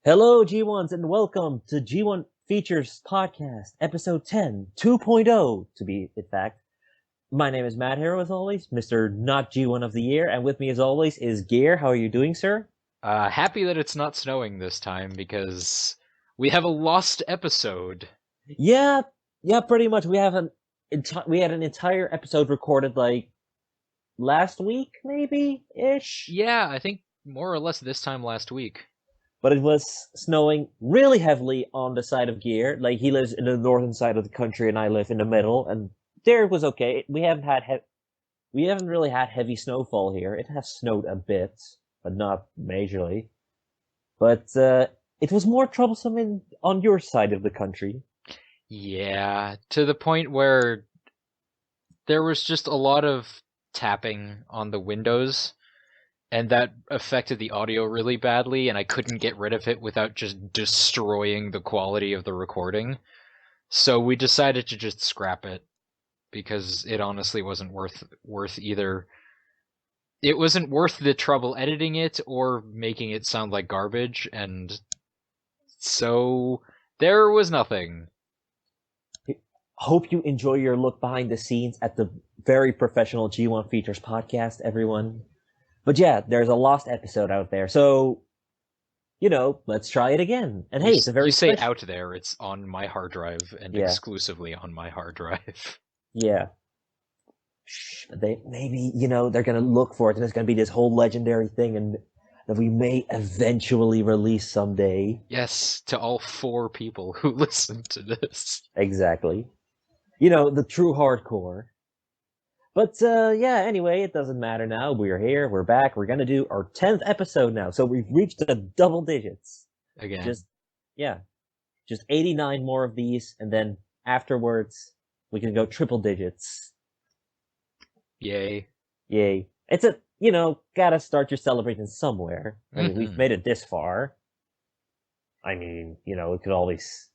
Hello, G1s, and welcome to G1 Features Podcast, Episode 10, 2.0, to be in fact. My name is Madhero, as always, Mr. Not G1 of the Year, and with me, as always, is Gear. How are you doing, sir? Happy that it's not snowing this time because we have a lost episode. Yeah, yeah, pretty much. We had an entire episode recorded like last week, maybe ish. Yeah, I think more or less this time last week. But it was snowing really heavily on the side of Gear. Like he lives in the northern side of the country, and I live in the middle, and there it was okay. We haven't really had heavy snowfall here. It has snowed a bit, but not majorly. But it was more troublesome on your side of the country. Yeah, to the point where there was just a lot of tapping on the windows, and that affected the audio really badly, and I couldn't get rid of it without just destroying the quality of the recording. So we decided to just scrap it because it honestly wasn't worth either. It wasn't worth the trouble editing it or making it sound like garbage, and so there was nothing. Hope you enjoy your look behind the scenes at the very professional G1 Features podcast, everyone. But yeah, there's a lost episode out there. So, let's try it again. And hey, it's a very You say special. out there, it's on my hard drive and Yeah, exclusively on my hard drive. yeah. They maybe, they're going to look for it and it's going to be this whole legendary thing and that we may eventually release someday. Yes, to all 4 people who listen to this. Exactly. The true hardcore. But yeah, anyway, it doesn't matter now. We're here, we're back. We're gonna do our 10th episode now. So we've reached the double digits. Again. Just yeah. Just 89 more of these, and then afterwards we can go triple digits. Yay. Yay. It's gotta start your celebration somewhere. I mean, we've made it this far. I mean, it could always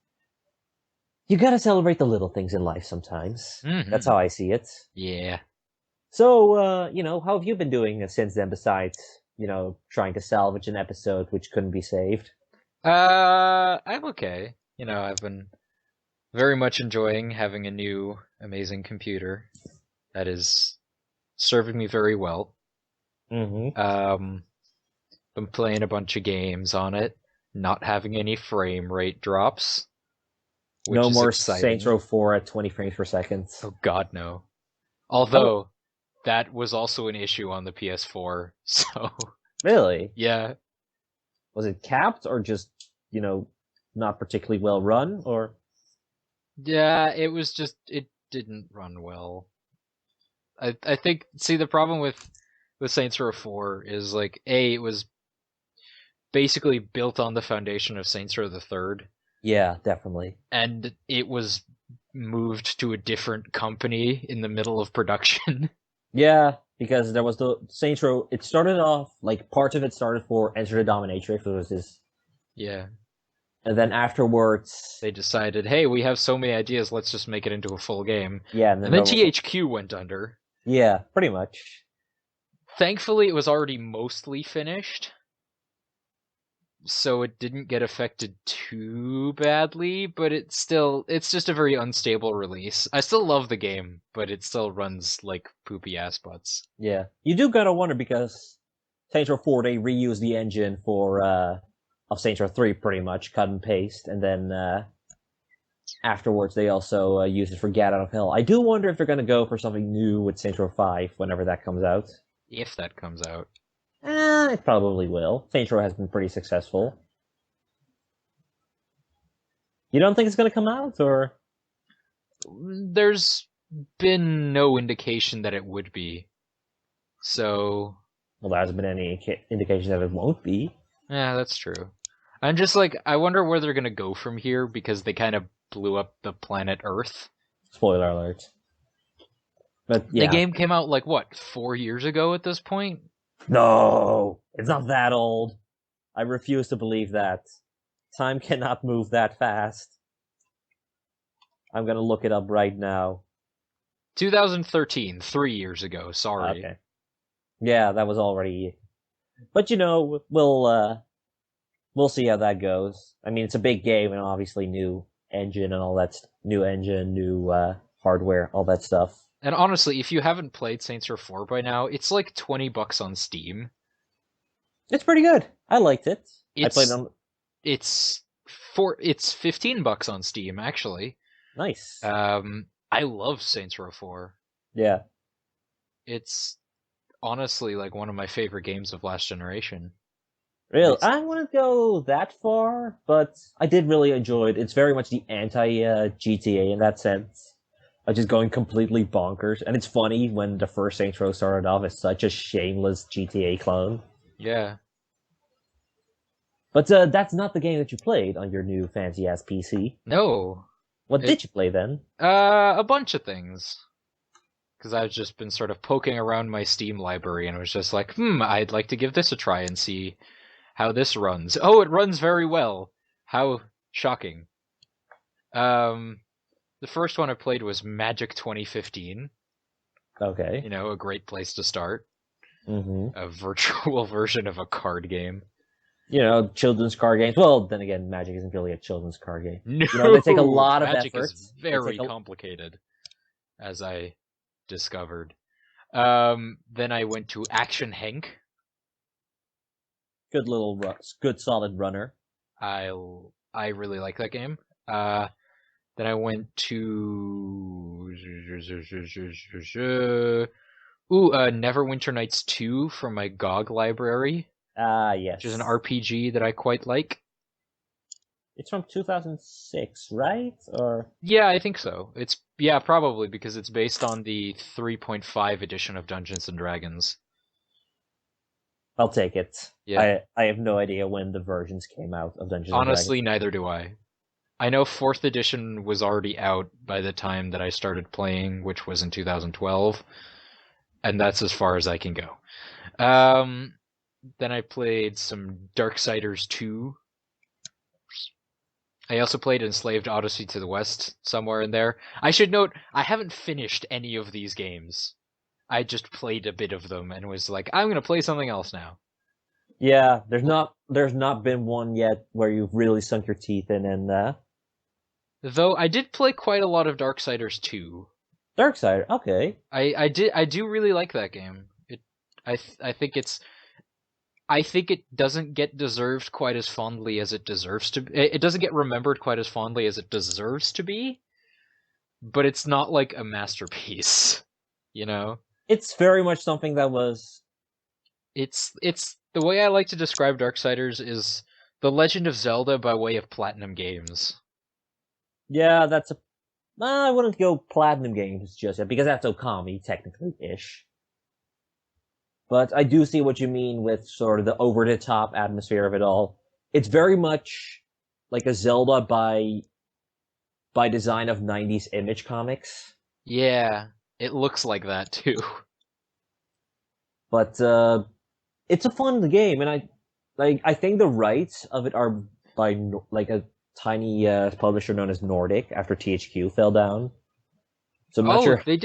you gotta celebrate the little things in life sometimes. That's how I see it. Yeah. So, how have you been doing since then besides, trying to salvage an episode which couldn't be saved? I'm okay. I've been very much enjoying having a new amazing computer that is serving me very well. Mm-hmm. Been playing a bunch of games on it, not having any frame rate drops, which No is more exciting. Saints Row 4 at 20 frames per second. Oh God, no. Although that was also an issue on the PS4, so Really? yeah. Was it capped or just, not particularly well run or? Yeah, it was just it didn't run well. I think the problem with Saints Row 4 is like it was basically built on the foundation of Saints Row the Third. Yeah, definitely. And it was moved to a different company in the middle of production. Yeah, because there was the Saints Row. It started off like parts of it started for Enter the Dominatrix. It was this, Yeah. and then afterwards, They decided, hey, we have so many ideas, let's just make it into a full game. yeah, And then THQ went under. Yeah, pretty much. Thankfully, it was already mostly finished, so it didn't get affected too badly, but it's just a very unstable release. I still love the game, but it still runs like poopy ass butts. Yeah, you do gotta wonder because Saints Row 4 they reused the engine for of Saints Row 3 pretty much, cut and paste, and then afterwards they also used it for Get Out of Hell. I do wonder if they're gonna go for something new with Saints Row 5 whenever that comes out. If that comes out. It probably will. Saints Row has been pretty successful. You don't think it's gonna come out, or? There's been no indication that it would be. So. Well, there hasn't been any indication that it won't be. Yeah, that's true. I'm just like, I wonder where they're gonna go from here because they kind of blew up the planet Earth. Spoiler alert. But yeah. The game came out like what, 4 years ago at this point? No, it's not that old. I refuse to believe that. Time cannot move that fast. I'm gonna look it up right now. 2013, 3 years ago, sorry. Okay. Yeah, that was already. But we'll we'll see how that goes. I mean, it's a big game, and obviously new engine and all that, new engine, new hardware, all that stuff. And honestly, if you haven't played Saints Row 4 by now, it's like $20 on Steam. It's pretty good. I liked it. I played it It's on. it's it's $15 on Steam actually. Nice. I love Saints Row 4. Yeah. It's honestly like one of my favorite games of last generation. Really, It's I wouldn't go that far, but I did really enjoy it. It's very much the anti GTA in that sense, of just going completely bonkers. And it's funny when the first Saints Row started off as such a shameless GTA clone. yeah. But that's not the game that you played on your new fancy ass PC. No. What It did you play then? a bunch of things. Because I've just been sort of poking around my Steam library and was just like, I'd like to give this a try and see how this runs. Oh, it runs very well. How shocking. Um, the first one I played was Magic 2015. Okay. You know, a great place to start. Mm-hmm. A virtual version of a card game. You know, children's card games. Well, then again, Magic isn't really a children's card game. No, You know, they take a lot of Magic effort. is They very take a complicated, as I discovered. Then I went to Action Hank. good little, good solid runner. I really like that game. Then I went to Neverwinter Nights 2 from my GOG library, Ah, which is an yes. RPG that I quite like. It's from 2006, right? Or Yeah, I think so. It's probably because it's based on the 3.5 edition of Dungeons and Dragons. I'll take it. Yeah. I have no idea when the versions came out of Dungeons and Dragons. Honestly, neither do I. I know 4th edition was already out by the time that I started playing, which was in 2012, and that's as far as I can go. Then I played some Darksiders 2. I also played Enslaved Odyssey to the West somewhere in there. I should note, I haven't finished any of these games. I just played a bit of them and was like, I'm gonna play something else now. Yeah, there's not been one yet where you've really sunk your teeth in, and Though I did play quite a lot of Darksiders 2. Darkseid. Okay. I do really like that game. I think it doesn't get deserved quite as fondly as it deserves to. It doesn't get remembered quite as fondly as it deserves to be, but it's not like a masterpiece, you know? It's very much something that was. It's the way I like to describe Darksiders is The Legend of Zelda by way of Platinum Games. Yeah, that's a. I wouldn't go platinum games just yet because that's Okami technically ish. But I do see what you mean with sort of the over the top atmosphere of it all. It's very much like a Zelda by design of 90s Image comics. Yeah, it looks like that too. But it's a fun game, and I think the rights of it are by like a tiny publisher known as Nordic after THQ fell down. So I'm not Oh, sure it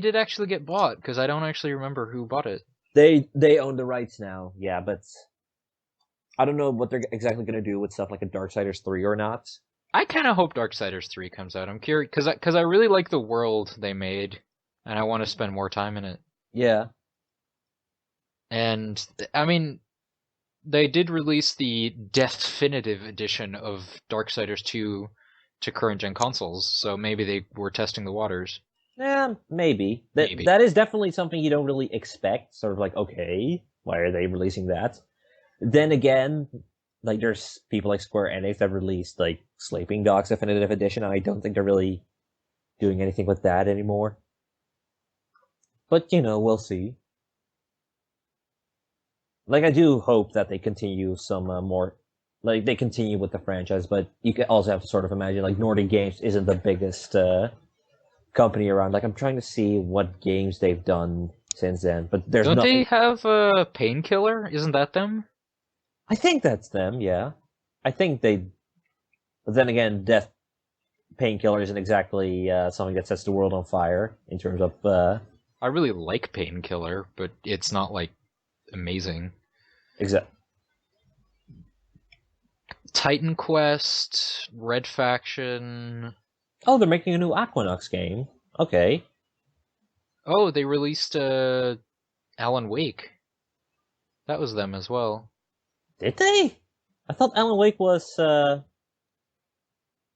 did actually get bought because I don't actually remember who bought it. they own the rights now. Yeah, but I don't know what they're exactly going to do with stuff like a Darksiders 3 or not. I kind of hope Darksiders 3 comes out. I'm curious because I really like the world they made, and I want to spend more time in it. Yeah. And I mean, they did release the definitive edition of Darksiders 2 to current gen consoles, so maybe they were testing the waters. Yeah, maybe. Maybe. That is definitely something you don't really expect. Sort of like, okay, why are they releasing that? Then again, like there's people like Square Enix that released like Sleeping Dogs Definitive Edition, and I don't think they're really doing anything with that anymore. But you know, we'll see. Like I do hope that they continue some more, like they continue with the franchise. But you can also have to sort of imagine like Nordic Games isn't the biggest company around. Like I'm trying to see what games they've done since then, but there's Don't nothing. they have a Painkiller? Isn't that them? I think that's them. Yeah, I think they. But then again, Death Painkiller isn't exactly something that sets the world on fire in terms of. I really like Painkiller, but it's not like amazing. Exact. Titan Quest, Red Faction. Oh, they're making a new Aquanox game. Okay. Oh, they released Alan Wake. That was them as well. Did they? I thought Alan Wake was that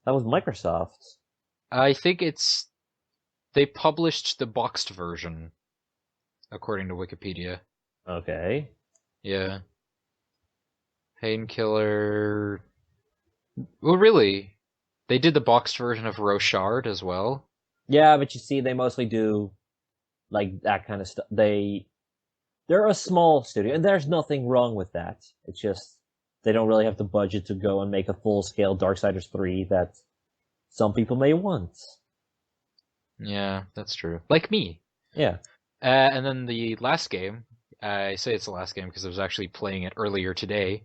was Microsoft. I think they published the boxed version, according to Wikipedia. Okay. Yeah. Painkiller. Oh, really? They did the boxed version of Rochard as well? Yeah, but you see, they mostly do like that kind of stuff. They're a small studio, and there's nothing wrong with that. It's just they don't really have the budget to go and make a full-scale Darksiders 3 that some people may want. Yeah, that's true. Like me. Yeah. And then the last game, I say it's the last game because I was actually playing it earlier today,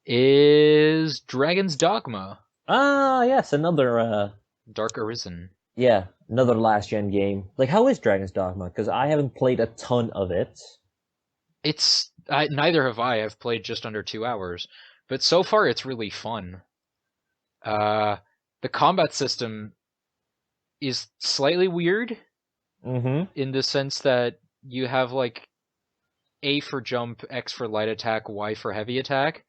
is Dragon's Dogma. Ah, yes, another Dark Arisen. yeah, another last gen game. Like, how is Dragon's Dogma? Because I haven't played a ton of it. Neither have I. I've played just under 2 hours, but so far it's really fun. The combat system is slightly weird Mm-hmm. in the sense that you have like A for jump, X for light attack, Y for heavy attack,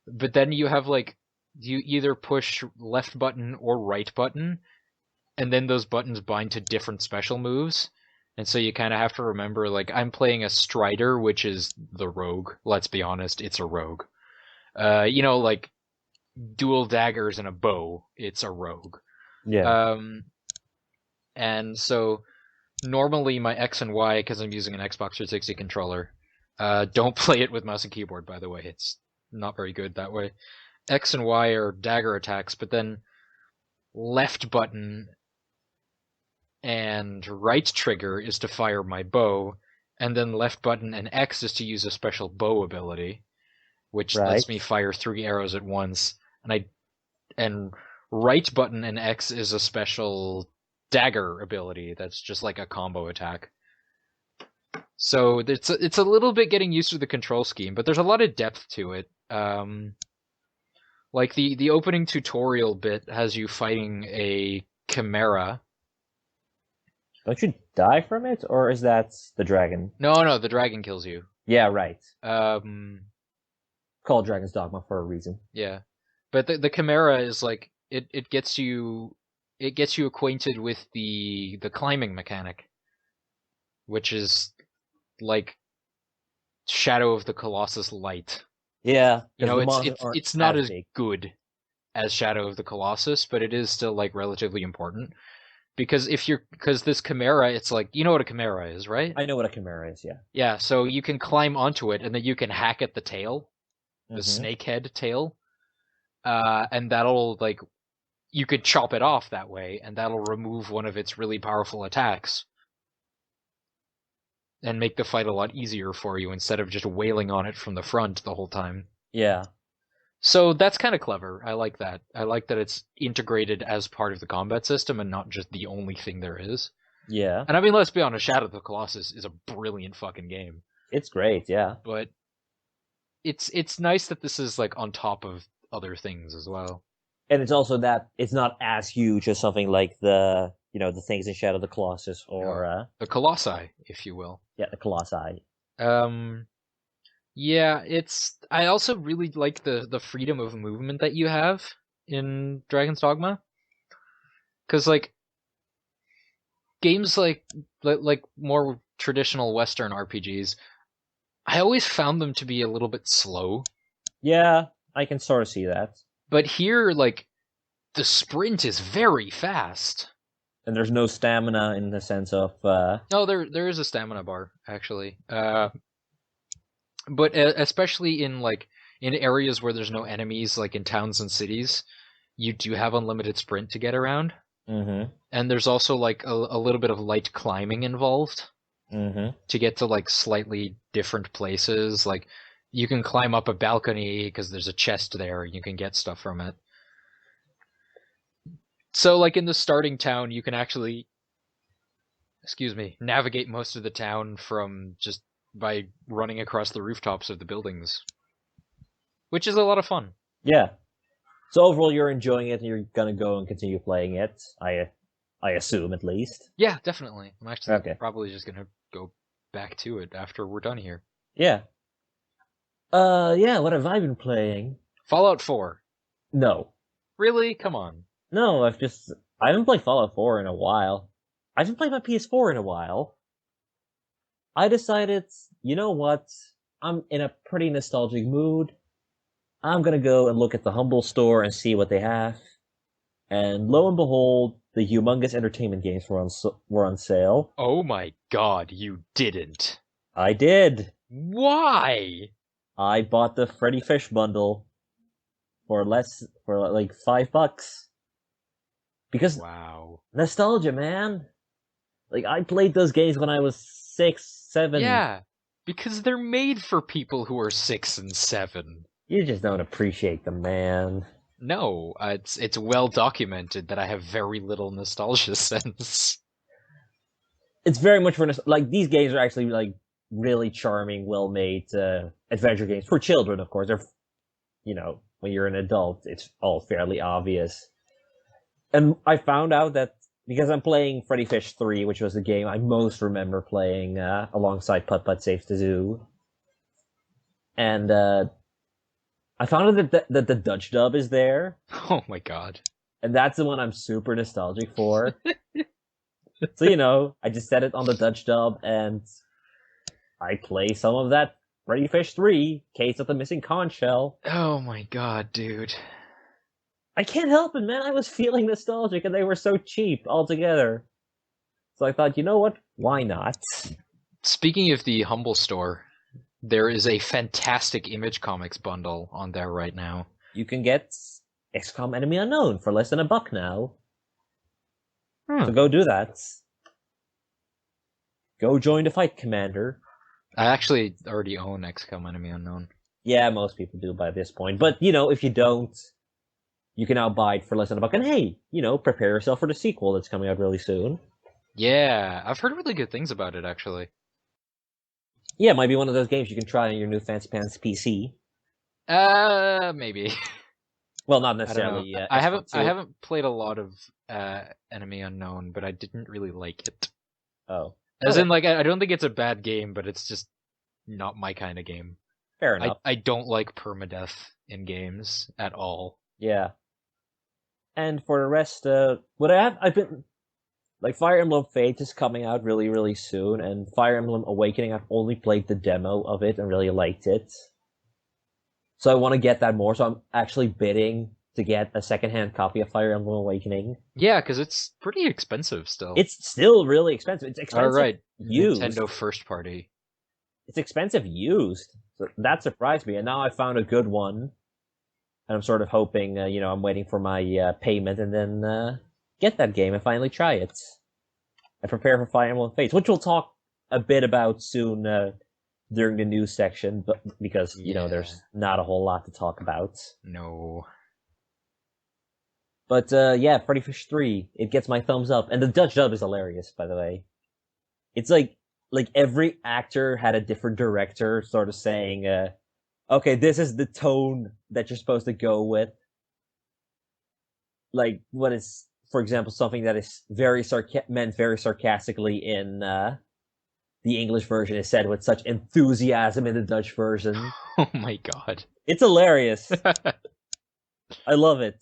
but then you have like you either push left button or right button, and then those buttons bind to different special moves. And so you kind of have to remember, like, I'm playing a Strider, which is the rogue. Let's be honest, it's a rogue. Like dual daggers and a bow, it's a rogue. Yeah. And so normally my X and Y, because I'm using an Xbox 360 controller, don't play it with mouse and keyboard, by the way. It's not very good that way. X and Y are dagger attacks, but then left button and right trigger is to fire my bow, and then left button and X is to use a special bow ability, which Right. lets me fire 3 arrows at once. And right button and X is a special dagger ability that's just like a combo attack. So it's a little bit getting used to the control scheme, but there's a lot of depth to it. Like the opening tutorial bit has you fighting a chimera. Don't you die from it, or is that the dragon? No, the dragon kills you. Yeah, right. Um, Called Dragon's Dogma for a reason. yeah, but the chimera is like it gets you acquainted with the climbing mechanic, which is like Shadow of the Colossus light. Yeah, You know, the it's not as big. good as Shadow of the Colossus, but it is still like relatively important. Because this chimera, it's like, you know what a chimera is, right? I know what a chimera is. Yeah. Yeah, so you can climb onto it, and then you can hack at the tail, the snakehead tail, and that'll like you could chop it off that way, and that'll remove one of its really powerful attacks, and make the fight a lot easier for you instead of just wailing on it from the front the whole time. Yeah. So that's kind of clever. I like that. I like that it's integrated as part of the combat system and not just the only thing there is. Yeah. And I mean, let's be honest, Shadow of the Colossus is a brilliant fucking game. It's great, yeah. But it's nice that this is like on top of other things as well. And it's also that it's not as huge as something like the things in Shadow of the Colossus or the Colossi, if you will. Yeah, the Colossi. Yeah, I also really like the freedom of movement that you have in Dragon's Dogma. Cuz like games like more traditional Western RPGs, I always found them to be a little bit slow. Yeah, I can sort of see that. But here, like, the sprint is very fast. And there's no stamina in the sense of No, there is a stamina bar, actually. But especially in areas where there's no enemies, like in towns and cities, you do have unlimited sprint to get around. Mm-hmm. And there's also like a little bit of light climbing involved to get to like slightly different places. Like you can climb up a balcony because there's a chest there and you can get stuff from it. So like in the starting town, you can actually, navigate most of the town from just by running across the rooftops of the buildings, which is a lot of fun. Yeah. So overall, you're enjoying it, and you're gonna go and continue playing it. I assume at least. Yeah, definitely. I'm actually Okay. probably just gonna go back to it after we're done here. Yeah. Yeah. What have I been playing? Fallout 4. No. Really? Come on. No. I haven't played Fallout 4 in a while. I haven't played my PS4 in a while. I decided, you know what? I'm in a pretty nostalgic mood. I'm gonna go and look at the Humble store and see what they have. And lo and behold, the humongous entertainment games were on sale. Oh my god, you didn't. I did. Why? I bought the Freddi Fish bundle for like $5 because Wow. nostalgia, man. Like I played those games when I was 6, 7. Yeah, because they're made for people who are 6 and 7. You just don't appreciate them, man. No, it's well documented that I have very little nostalgia sense. It's very much for like these games are actually like really charming, well-made adventure games for children. Of course, they're when you're an adult, it's all fairly obvious. And I found out that because I'm playing Freddi Fish 3, which was the game I most remember playing alongside Putt Putt Saves the Zoo, and I found out that the Dutch dub is there, Oh my god. and that's the one I'm super nostalgic for. So I just set it on the Dutch dub, and I play some of that Freddi Fish 3, Case of the Missing Conch Shell. Oh my god, dude. I can't help it, man. I was feeling nostalgic, and they were so cheap altogether. So I thought, you know what? Why not? Speaking of the Humble store, there is a fantastic Image Comics bundle on there right now. You can get XCOM Enemy Unknown for less than $1 now. So go do that. Go join the fight, Commander. I actually already own XCOM Enemy Unknown. Yeah, most people do by this point. But, if you don't, you can now buy it for less than $1. And hey, prepare yourself for the sequel that's coming out really soon. Yeah, I've heard really good things about it, actually. Yeah, it might be one of those games you can try on your new Fancy Pants PC. Maybe. Well, not necessarily. I haven't played a lot of Enemy Unknown, but I didn't really like it. Oh. As in, like, I don't think it's a bad game, but it's just not my kind of game. Fair enough. I don't like permadeath in games at all. Yeah. And for the rest, I've been like Fire Emblem Fates is coming out really, really soon, and Fire Emblem Awakening, I've only played the demo of it and really liked it. So I want to get that more, so I'm actually bidding to get a secondhand copy of Fire Emblem Awakening. Yeah, because it's pretty expensive still. It's still really expensive. It's expensive Alright, used. Nintendo first party. It's expensive used. So that surprised me, and now I found a good one. And I'm sort of hoping, I'm waiting for my payment and then get that game and finally try it. And prepare for Fire Emblem Fates, which we'll talk a bit about soon during the news section, but because, there's not a whole lot to talk about. No. But, yeah, Freddi Fish 3, it gets my thumbs up. And the Dutch dub is hilarious, by the way. It's like every actor had a different director sort of saying, okay, this is the tone that you're supposed to go with. Like, what is, for example, something that is meant very sarcastically in the English version is said with such enthusiasm in the Dutch version. Oh my god. It's hilarious. I love it.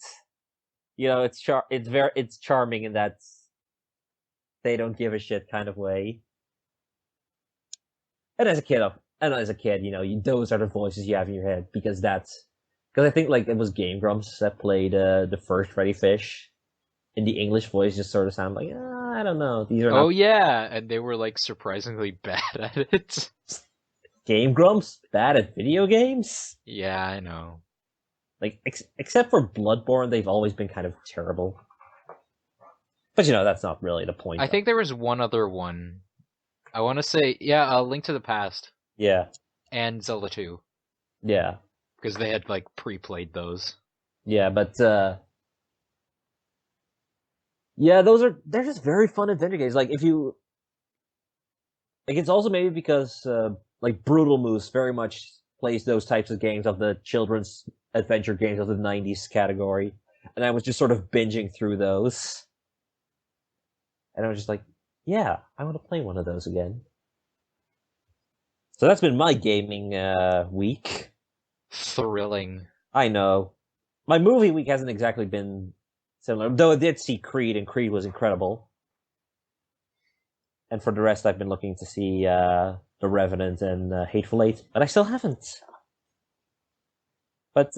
It's charming in that they don't give a shit kind of way. And as a kid, those are the voices you have in your head because I think like it was Game Grumps that played the first Freddi Fish, and the English voice just sort of sounded like I don't know. These are Oh yeah, and they were like surprisingly bad at it. Game Grumps bad at video games. Yeah, I know. Like except for Bloodborne, they've always been kind of terrible. But that's not really the point. I think there was one other one. I want to say, Link to the Past. Yeah. And Zelda 2. Yeah. Because they had, like, pre-played those. Yeah, but, they're just very fun adventure games. Like, it's also maybe because, Brutal Moose very much plays those types of games of the children's adventure games of the '90s category, and I was just sort of binging through those, and I was just like, yeah, I want to play one of those again. So that's been my gaming week. Thrilling. I know. My movie week hasn't exactly been similar, though I did see Creed, and Creed was incredible. And for the rest, I've been looking to see The Revenant and Hateful Eight, but I still haven't. But,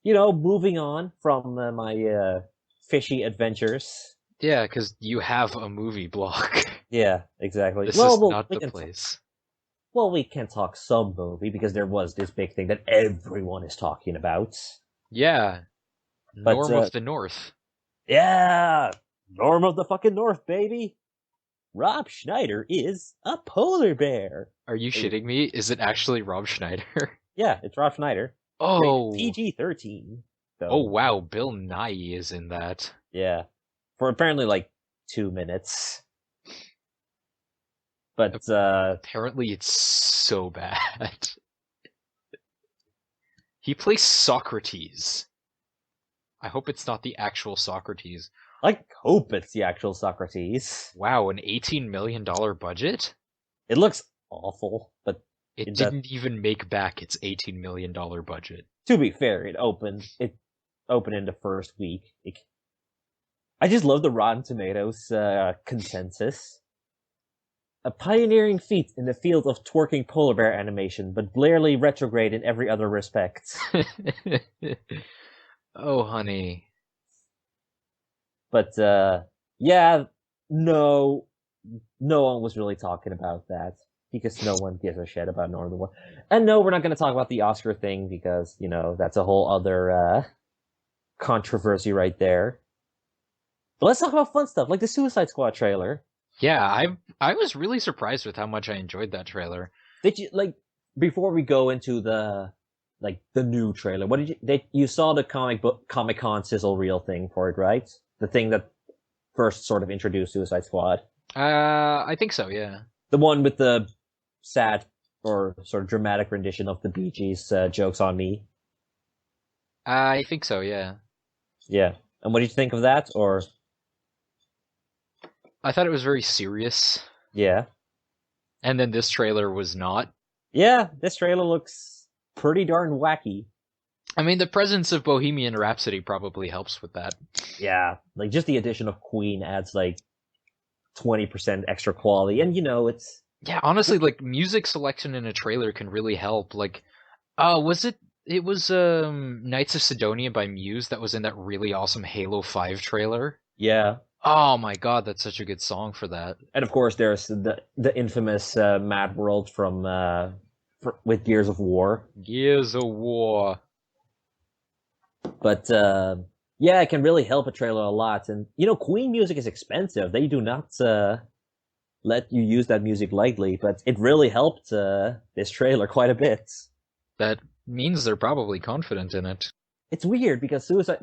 moving on from my fishy adventures. Yeah, because you have a movie block. Yeah, exactly. This Well, is not the place. We can talk some movie because there was this big thing that everyone is talking about. Yeah. But, Norm of the North. yeah, Norm of the fucking North, baby. Rob Schneider is a polar bear. Are you shitting me? Is it actually Rob Schneider? Yeah, it's Rob Schneider. Oh. PG-13. So, Oh wow, Bill Nighy is in that. yeah. For apparently like 2 minutes. But Apparently it's so bad. He plays Socrates. I hope it's not the actual Socrates. I hope it's the actual Socrates. Wow, an $18 million budget? It looks awful, but It didn't even make back its $18 million budget. To be fair, it opened in the first week. I just love the Rotten Tomatoes consensus. A pioneering feat in the field of twerking polar bear animation, but barely retrograde in every other respect. Oh, honey. But, yeah, no one was really talking about that, because no one gives a shit about Northern War. And no, we're not going to talk about the Oscar thing, because, that's a whole other controversy right there. But let's talk about fun stuff, like the Suicide Squad trailer. Yeah, I was really surprised with how much I enjoyed that trailer. Did you, before we go into the new trailer, what did you saw the Comic-Con sizzle reel thing for it, right? The thing that first sort of introduced Suicide Squad. I think so, yeah. The one with the sad or sort of dramatic rendition of the Bee Gees' Joke's on Me. I think so, yeah. Yeah. And what did you think of that, or? I thought it was very serious. Yeah. And then this trailer was not. Yeah, this trailer looks pretty darn wacky. I mean, the presence of Bohemian Rhapsody probably helps with that. Yeah, just the addition of Queen adds 20% extra quality, and it's... Yeah, honestly, music selection in a trailer can really help. Was it was Knights of Sidonia by Muse that was in that really awesome Halo 5 trailer? Yeah. Oh my god, that's such a good song for that. And of course, there's the infamous Mad World from with Gears of War. Gears of War. But yeah, it can really help a trailer a lot. And Queen music is expensive. They do not let you use that music lightly. But it really helped this trailer quite a bit. That means they're probably confident in it. It's weird because Suicide,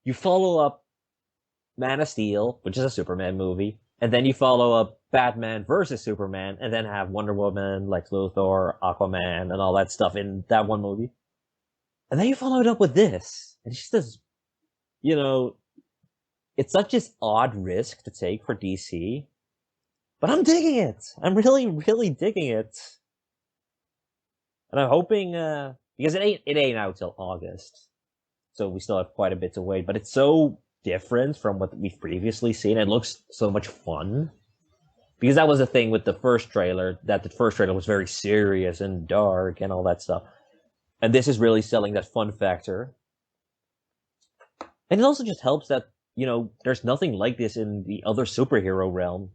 you follow up Man of Steel, which is a Superman movie, and then you follow up Batman versus Superman, and then have Wonder Woman, Lex Luthor, Aquaman, and all that stuff in that one movie. And then you follow it up with this. And it's just this, it's such an odd risk to take for DC. But I'm digging it. I'm really, really digging it. And I'm hoping, because it ain't out till August. So we still have quite a bit to wait, but it's so different from what we've previously seen. It looks so much fun. Because that was the thing with the first trailer, that the first trailer was very serious and dark and all that stuff. And this is really selling that fun factor. And it also just helps that, there's nothing like this in the other superhero realm.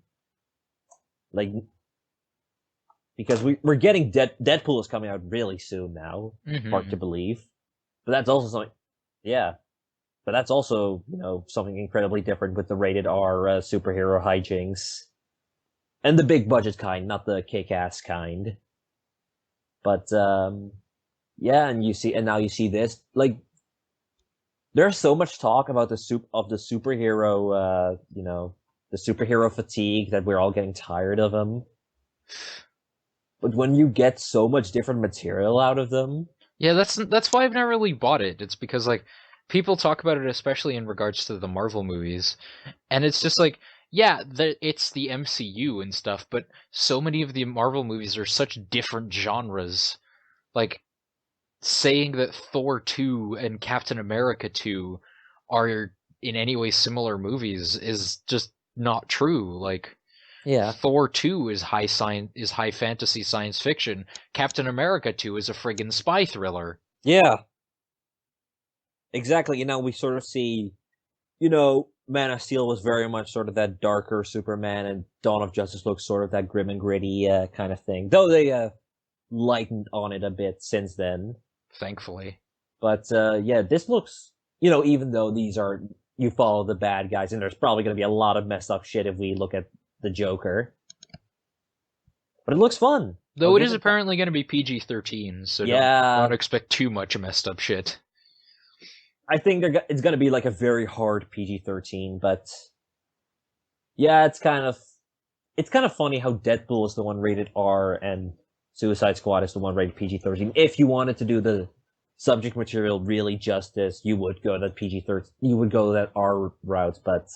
Because we're getting Deadpool is coming out really soon now. Mm-hmm. Hard to believe. But that's also something, yeah. But that's also, something incredibly different with the rated R superhero hijinks. And the big budget kind, not the kick-ass kind. But, yeah, and now you see this. There's so much talk about the superhero, the superhero fatigue, that we're all getting tired of them. But when you get so much different material out of them, Yeah, that's why I've never really bought it. It's because like people talk about it, especially in regards to the Marvel movies, and it's just like, yeah, it's the MCU and stuff, but so many of the Marvel movies are such different genres. Like saying that Thor 2 and Captain America 2 are in any way similar movies is just not true. Like Yeah. Thor 2 is high fantasy science fiction. Captain America 2 is a friggin' spy thriller. Yeah, exactly. We sort of see, Man of Steel was very much sort of that darker Superman, and Dawn of Justice looks sort of that grim and gritty kind of thing. Though they lightened on it a bit since then. Thankfully. But yeah, this looks, even though these are, you follow the bad guys, and there's probably going to be a lot of messed up shit if we look at the Joker. But it looks fun. I'll Though it give is it that. apparently going to be PG-13, so don't Yeah, expect too much messed up shit. I think it's going to be like a very hard PG-13, but yeah, it's kind of funny how Deadpool is the one rated R and Suicide Squad is the one rated PG-13. If you wanted to do the subject material really justice, you would go that PG-13. You would go that R route, but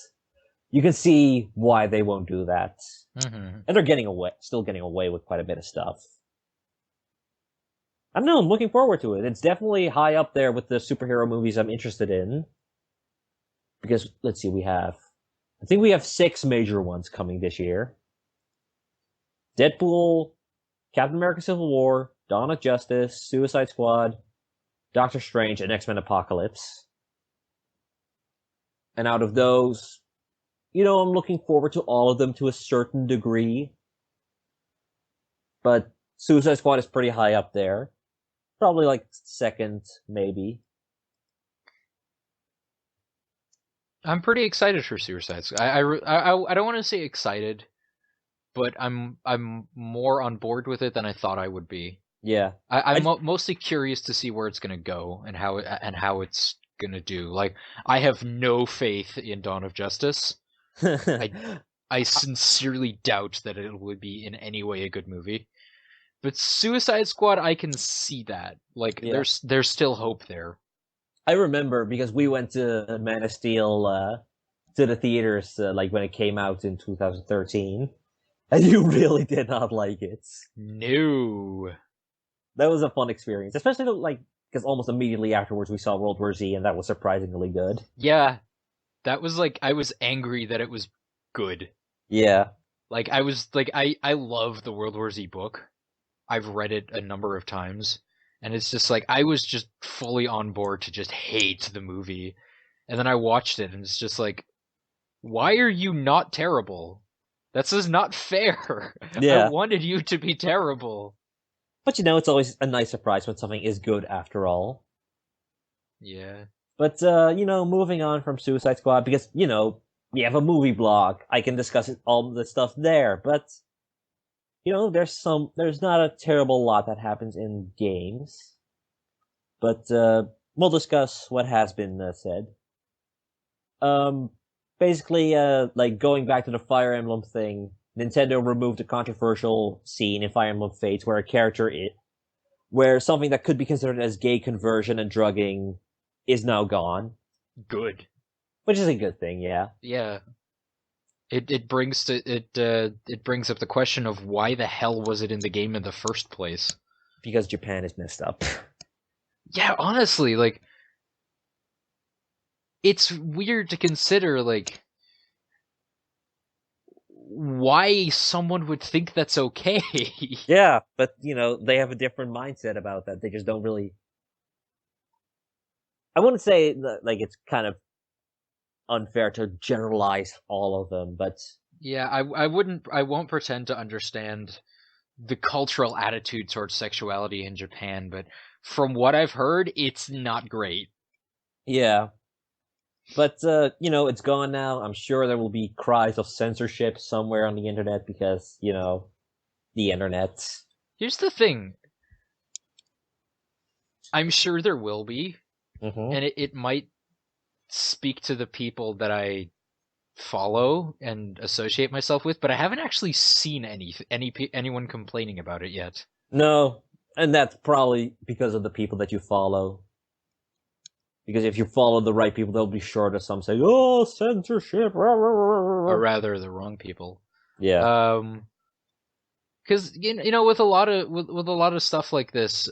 you can see why they won't do that. Mm-hmm. And they're still getting away with quite a bit of stuff. I don't know. I'm looking forward to it. It's definitely high up there with the superhero movies I'm interested in. Because let's see, I think we have 6 major ones coming this year. Deadpool, Captain America: Civil War, Dawn of Justice, Suicide Squad, Doctor Strange, and X-Men: Apocalypse. And out of those, I'm looking forward to all of them to a certain degree. But Suicide Squad is pretty high up there. Probably like second, maybe. I'm pretty excited for Suicide Squad. I don't want to say excited, but I'm more on board with it than I thought I would be. Yeah. I'm I mostly curious to see where it's gonna go and how it's gonna do. Like I have no faith in Dawn of Justice. I I sincerely doubt that it would be in any way a good movie. But Suicide Squad, I can see that. Like yeah. there's still hope there. I remember because we went to Man of Steel to the theaters like when it came out in 2013, and you really did not like it. No. That was a fun experience, especially like because almost immediately afterwards we saw World War Z, and that was surprisingly good. Yeah, that was like I was angry that it was good. Yeah, Like I was like I love the World War Z book. I've read it a number of times, and it's just like I was just fully on board to just hate the movie. And then I watched it and it's just like, why are you not terrible? That's just not fair. I yeah. wanted you to be terrible. But it's always a nice surprise when something is good after all. Yeah. But moving on from Suicide Squad because we have a movie blog. I can discuss all the stuff there, but there's not a terrible lot that happens in games. But we'll discuss what has been said. Um, basically, like going back to the Fire Emblem thing, Nintendo removed a controversial scene in Fire Emblem Fates where something that could be considered as gay conversion and drugging is now gone, Good. which is a good thing, yeah, Yeah. It brings up the question of why the hell was it in the game in the first place? because Japan is messed up. Yeah, honestly, like it's weird to consider like why someone would think that's okay. Yeah, but they have a different mindset about that. They just don't really. I wouldn't say that, like it's kind of unfair to generalize all of them, but Yeah, I won't pretend to understand the cultural attitude towards sexuality in Japan, but from what I've heard, it's not great. yeah. But it's gone now. I'm sure there will be cries of censorship somewhere on the internet because the internet. Here's the thing. I'm sure there will be, Hmm. and it might speak to the people that I follow and associate myself with, but I haven't actually seen anyone complaining about it yet. No, And that's probably because of the people that you follow. Because if you follow the right people, they'll be sure to some say, "Oh, censorship." Or rather, the wrong people. Yeah. Because you know, with a lot of with a lot of stuff like this,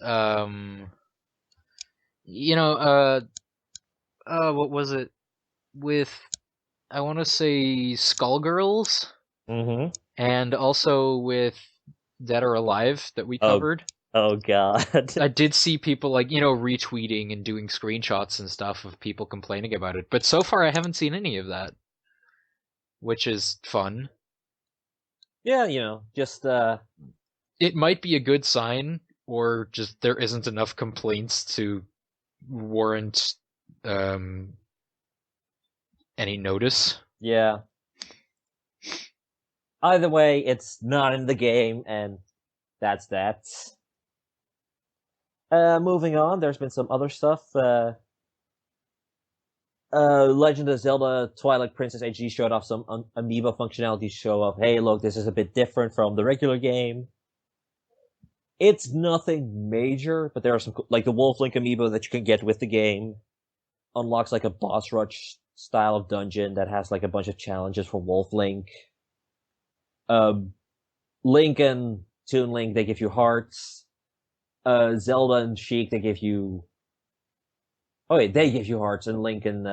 you know, what was it with? I want to say Skullgirls, Mm-hmm. and also with Dead or Alive that we Oh, covered. oh God. I did see people like, you know, retweeting and doing screenshots and stuff of people complaining about it, but so far I haven't seen any of that, which is fun. Yeah, just It might be a good sign, or just there isn't enough complaints to warrant um, any notice. yeah. Either way, it's not in the game, and that's that. Moving on, there's been some other stuff. Legend of Zelda Twilight Princess HD showed off some amiibo functionality to show off, hey, look, this is a bit different from the regular game. It's nothing major, but there are some, like the Wolf Link amiibo that you can get with the game unlocks like a boss rush style of dungeon that has like a bunch of challenges for Wolf Link. Um, Link and Toon Link, they give you hearts. Zelda and Sheik, they give you. Oh wait, they give you hearts, and Link and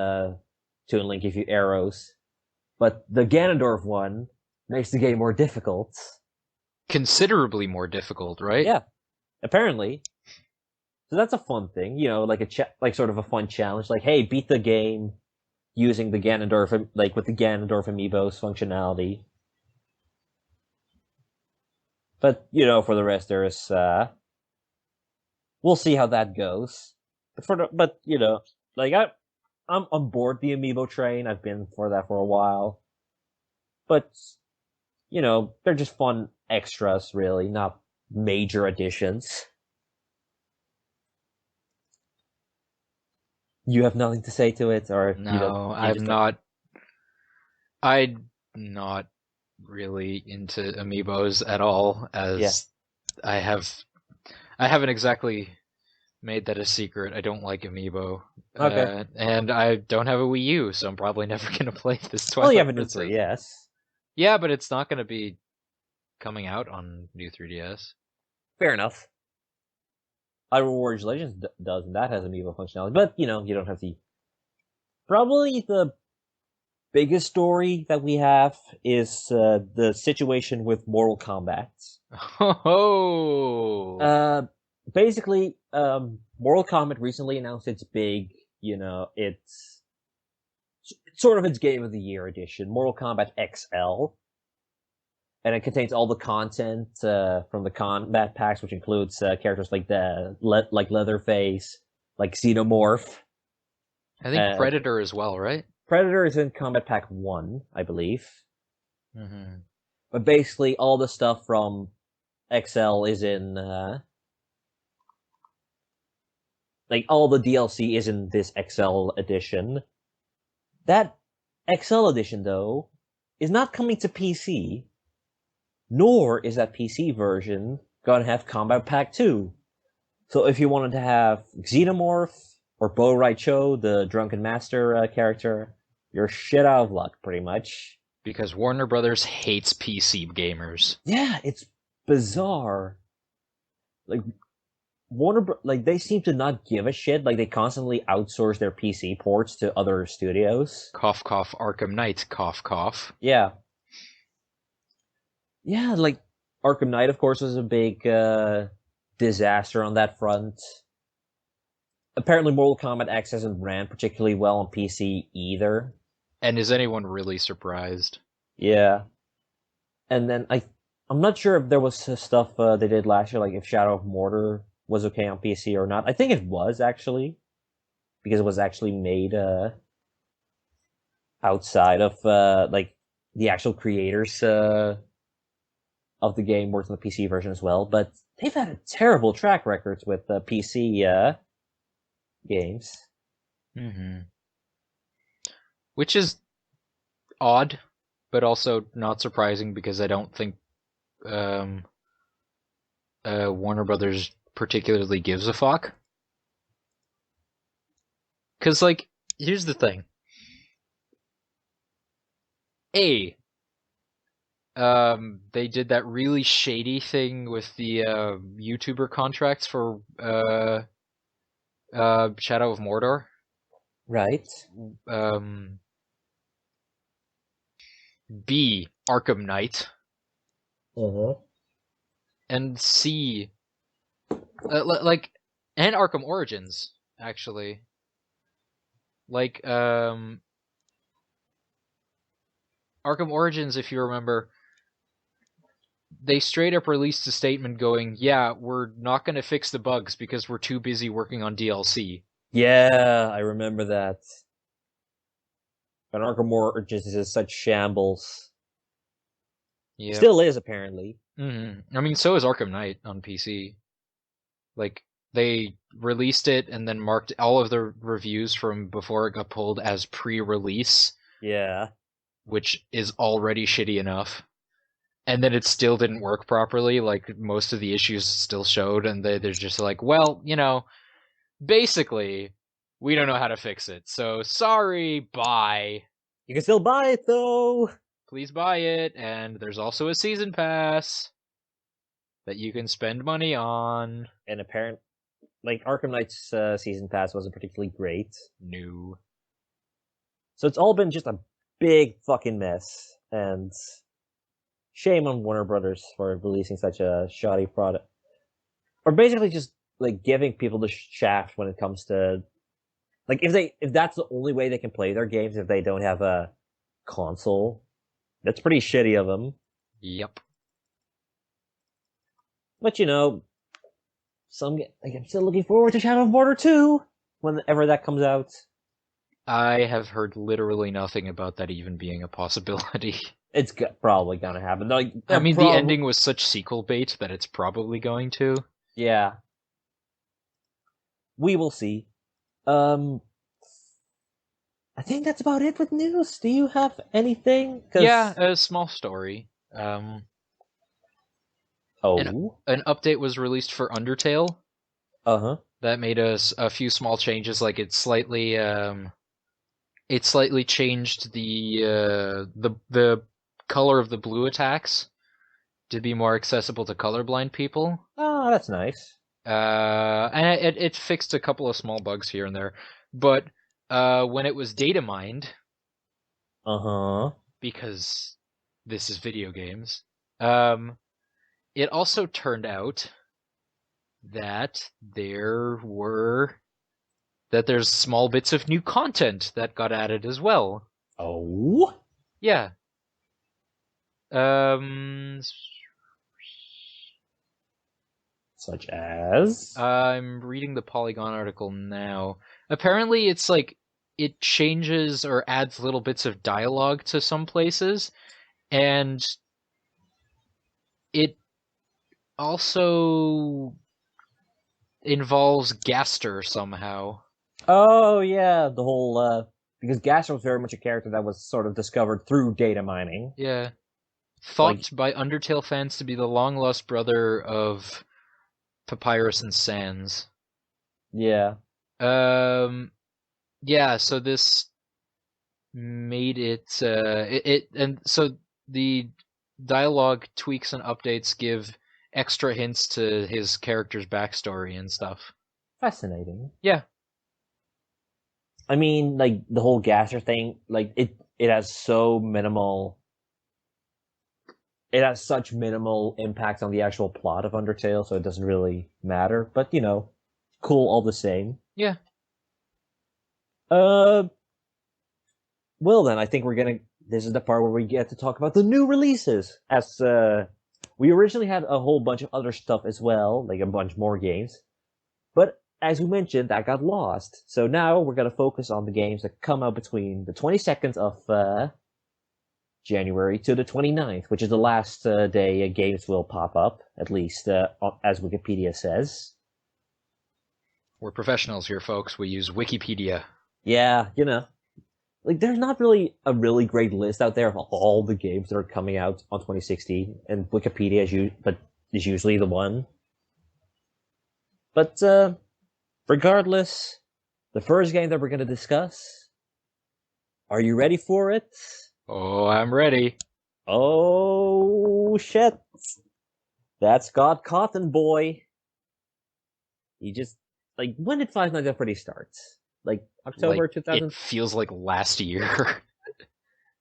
Toon Link give you arrows. But the Ganondorf one makes the game more difficult. Considerably more difficult, right? Yeah, apparently. So that's a fun thing, like like sort of a fun challenge. Like, hey, beat the game using the Ganondorf, like with the Ganondorf amiibos functionality. But for the rest, there's we'll see how that goes. But like I'm on board the amiibo train. I've been for that for a while. But they're just fun extras, really, not major additions. You have nothing to say to it, or you don't? No, You I'm just don't. not. I'm not really into amiibos at all, Yeah. as I have. I haven't exactly made that a secret. I don't like amiibo, Okay. and I don't have a Wii U, so I'm probably never gonna play this Well, you have Twilight a new Princess. 3DS. Yeah, but it's not gonna be coming out on new 3DS. Fair enough. Hyrule Warriors Legends does, and that has amiibo functionality. But you don't have the. Probably the biggest story that we have is the situation with Mortal Kombat. Oh, Uh, Basically, Mortal Kombat recently announced its big, it's sort of its Game of the Year edition, Mortal Kombat XL, and it contains all the content from the combat packs, which includes characters like like Leatherface, like Xenomorph. I think Uh, Predator as well, right? Predator is in Combat Pack 1, I believe. Mm-hmm. But basically, all the stuff from XL is in, like, all the DLC is in this XL edition. That XL edition, though, is not coming to PC, nor is that PC version gonna have Combat Pack 2. So if you wanted to have Xenomorph or Bo Raicho, the Drunken Master character, you're shit out of luck, pretty much. Because Warner Brothers hates PC gamers. Yeah, it's bizarre. Like like they seem to not give a shit. Like they constantly outsource their PC ports to other studios. Cough, cough, Arkham Knight, cough, cough. Yeah, yeah. Like Arkham Knight, of course, was a big disaster on that front. Apparently, Mortal Kombat X hasn't ran particularly well on PC either. And is anyone really surprised? Yeah, and then I'm not sure if there was stuff they did last year, like if Shadow of Mordor was okay on PC or not. I think it was actually because it was actually made outside of like the actual creators of the game worked on the PC version as well. But they've had a terrible track record with PC games. Mm-hmm. Which is odd, but also not surprising because I don't think Warner Brothers particularly gives a fuck. Because, like, here's the thing. They did that really shady thing with the YouTuber contracts for Shadow of Mordor. Right. B, Arkham Knight. Uh-huh. And C, like, and Arkham Origins, actually. Like, Arkham Origins, if you remember, they straight up released a statement going, yeah, we're not going to fix the bugs because we're too busy working on DLC. Yeah, I remember that. But Arkham Origins is such shambles. Yeah. Still is, apparently. I mean, so is Arkham Knight on PC. Like, they released it and then marked all of the reviews from before it got pulled as pre-release. Yeah. Which is already shitty enough. And then it still didn't work properly, like, most of the issues still showed, and they're just like, well, basically, we don't know how to fix it, so sorry, bye. You can still buy it, though! Please buy it, and there's also a season pass that you can spend money on. And Arkham Knight's season pass wasn't particularly great. No. So it's all been just a big fucking mess, and shame on Warner Brothers for releasing such a shoddy product. Or basically just, like, giving people the shaft when it comes to... Like, if that's the only way they can play their games if they don't have a console, that's pretty shitty of them. Yep. But, I'm still looking forward to Shadow of Mordor 2, whenever that comes out. I have heard literally nothing about that even being a possibility. It's probably gonna happen. Like, I mean, the ending was such sequel bait that it's probably going to. Yeah. We will see. I think that's about it with news. Do you have anything? Yeah, a small story. Oh. An update was released for Undertale. Uh-huh. That made us a few small changes, like it slightly changed the color of the blue attacks to be more accessible to colorblind people. Oh, that's nice. And it fixed a couple of small bugs here and there. But when it was data mined, because this is video games, it also turned out that there's small bits of new content that got added as well. Oh? Yeah. Such as? I'm reading the Polygon article now. Apparently it's like it changes or adds little bits of dialogue to some places, and it also involves Gaster somehow. Oh, yeah, the whole, because Gaster was very much a character that was sort of discovered through data mining. Yeah. Thought by Undertale fans to be the long-lost brother of Papyrus and Sans. Yeah. Yeah, so this made it, and so the dialogue tweaks and updates give extra hints to his character's backstory and stuff. Fascinating. Yeah. I mean, like, the whole Gaster thing, like, it has so minimal... It has such minimal impact on the actual plot of Undertale, so it doesn't really matter. But, cool all the same. Yeah. Well then, I think this is the part where we get to talk about the new releases. As, we originally had a whole bunch of other stuff as well, like a bunch more games. But, as we mentioned, that got lost. So now we're gonna focus on the games that come out between the 22nd of, January to the 29th, which is the last day games will pop up, at least as Wikipedia says. We're professionals here, folks. We use Wikipedia. Yeah, like, there's not really a really great list out there of all the games that are coming out on 2016, and Wikipedia is usually the one. But regardless, the first game that we're going to discuss, are you ready for it? Oh, I'm ready. Oh, shit. That's God Cotton Boy. He just, like, when did Five Nights at Freddy's start? Like, Like, October it 2000? feels like last year. It's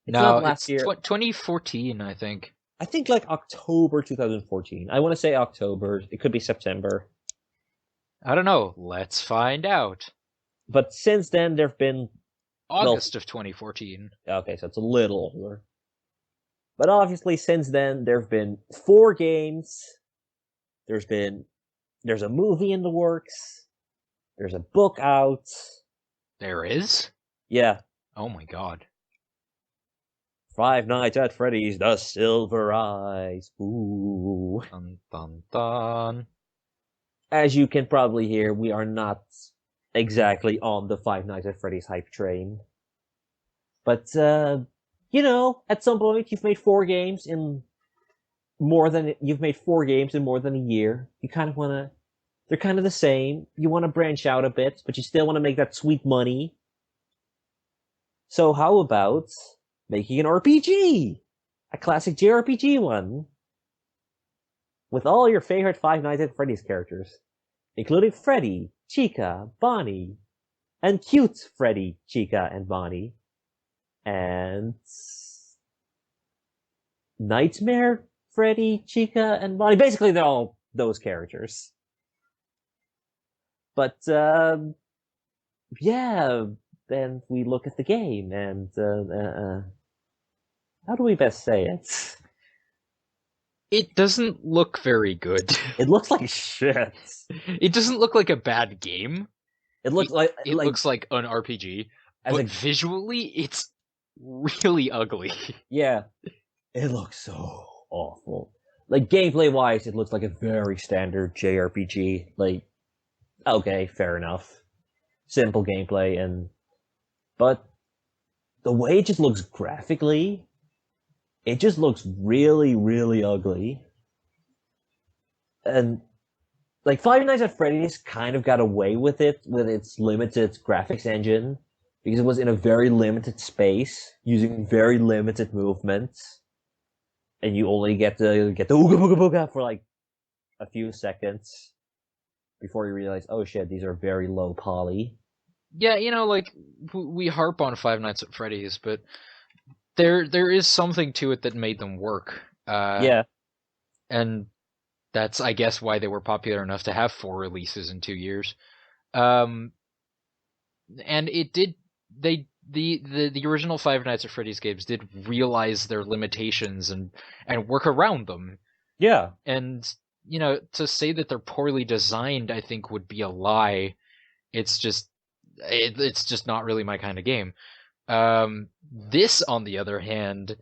not No, last it's year. 2014, I think. I think, like, October 2014. I want to say October. It could be September. I don't know. Let's find out. But since then, there have been, well, August of 2014. okay, so it's a little older. But obviously, since then, there have been 4 games. There's a movie in the works. There's a book out. There is? Yeah, Oh my god. Five Nights at Freddy's, The Silver Eyes. Ooh. Dun dun dun. As you can probably hear, we are not exactly on the Five Nights at Freddy's hype train. But, at some point, you've made 4 games in more than a year. You kind of want to, they're kind of the same. You want to branch out a bit, but you still want to make that sweet money. So how about making an RPG? A classic JRPG one. With all your favorite Five Nights at Freddy's characters. Including Freddy, Chica, Bonnie, and cute Freddy, Chica, and Bonnie. And Nightmare Freddy, Chica, and Bonnie. Basically, they're all those characters. But, yeah, then we look at the game, and, how do we best say it? It doesn't look very good. It looks like shit. It doesn't look like a bad game. It looks like, It looks like an RPG, but visually, it's really ugly. Yeah, it looks so awful. Like, gameplay-wise, it looks like a very standard JRPG. Like, okay, fair enough. Simple gameplay, but the way it just looks graphically, it just looks really, really ugly. And, like, Five Nights at Freddy's kind of got away with it with its limited graphics engine, because it was in a very limited space, using very limited movements, and you only get the ooga booga booga for like a few seconds before you realize, oh shit, these are very low poly. Yeah, like we harp on Five Nights at Freddy's, but there is something to it that made them work. Yeah, and that's, I guess, why they were popular enough to have 4 releases in 2 years. And it did. The original Five Nights at Freddy's games did realize their limitations and work around them. yeah. And to say that they're poorly designed, I think, would be a lie. It's just not really my kind of game. This, on the other hand,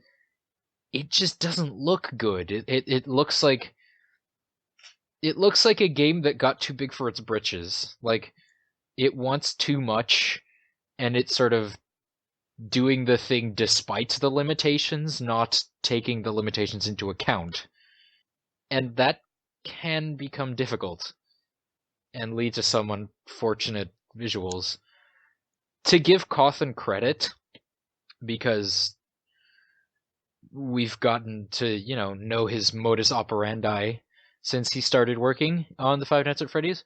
it just doesn't look good. It looks like a game that got too big for its britches. Like, it wants too much, and it's sort of doing the thing despite the limitations, not taking the limitations into account. And that can become difficult and lead to some unfortunate visuals. To give Cawthon credit, because we've gotten to, know his modus operandi since he started working on the Five Nights at Freddy's,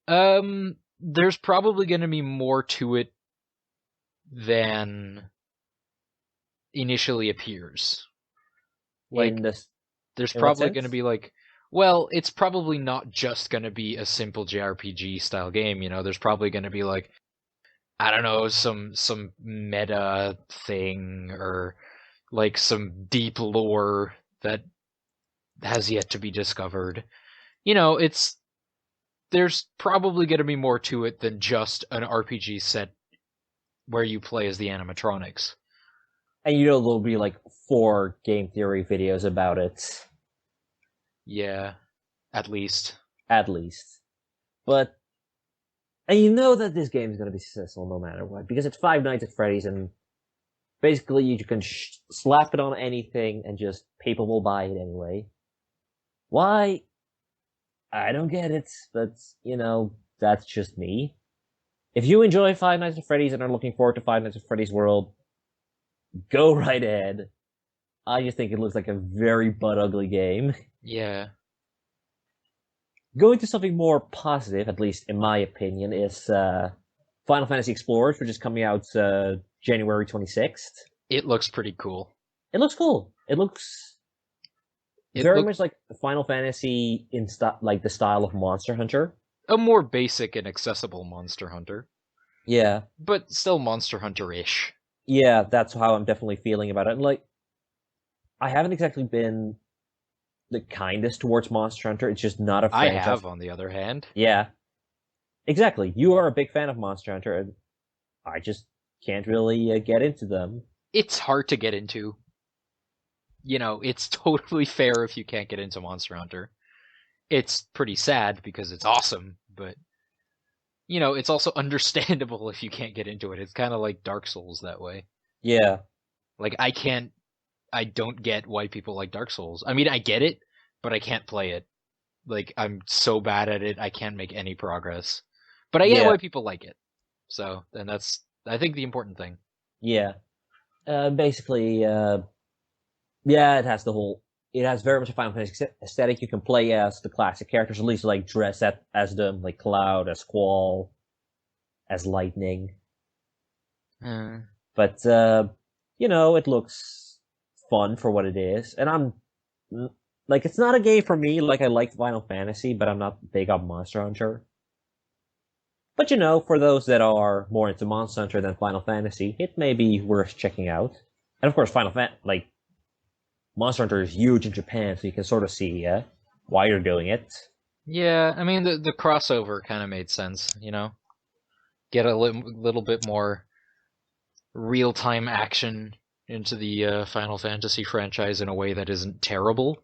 there's probably going to be more to it than initially appears. Like, there's probably going to be like, well, it's probably not just going to be a simple JRPG style game, there's probably going to be like, I don't know, some meta thing, or like some deep lore that has yet to be discovered. There's probably going to be more to it than just an RPG set where you play as the animatronics. And there'll be like 4 game theory videos about it. Yeah, at least. At least. But, and you know that this game is going to be successful no matter what, because it's Five Nights at Freddy's, and basically you can slap it on anything and just people will buy it anyway. Why? I don't get it, but that's just me. If you enjoy Five Nights at Freddy's and are looking forward to Five Nights at Freddy's World, go right ahead. I just think it looks like a very butt ugly game. Yeah. Going to something more positive, at least in my opinion, is Final Fantasy Explorers, which is coming out January 26th. It looks pretty cool. It looks cool. It looks very much like Final Fantasy in like the style of Monster Hunter. A more basic and accessible Monster Hunter. Yeah. But still Monster Hunter-ish. Yeah, that's how I'm definitely feeling about it. And like, I haven't exactly been the kindest towards Monster Hunter. It's just not a franchise. I have, on the other hand. Yeah. Exactly. You are a big fan of Monster Hunter, and I just can't really get into them. It's hard to get into. It's totally fair if you can't get into Monster Hunter. It's pretty sad because it's awesome, but it's also understandable if you can't get into it. It's kind of like Dark Souls that way. Yeah. Like I don't get why people like Dark Souls. I mean, I get it, but I can't play it. Like, I'm so bad at it, I can't make any progress. But I get why people like it. So, and that's, I think, the important thing. Yeah. Basically, yeah, it has very much a Final Fantasy aesthetic. You can play as the classic characters, at least like dress as them, like Cloud, as Squall, as Lightning. But, it looks fun for what it is. And I'm, like, it's not a game for me. Like, I like Final Fantasy, but I'm not big on Monster Hunter. But for those that are more into Monster Hunter than Final Fantasy, it may be worth checking out. And of course, Monster Hunter is huge in Japan, so you can sort of see why you're doing it. Yeah, I mean, the crossover kind of made sense, Get a little bit more real-time action into the Final Fantasy franchise in a way that isn't terrible.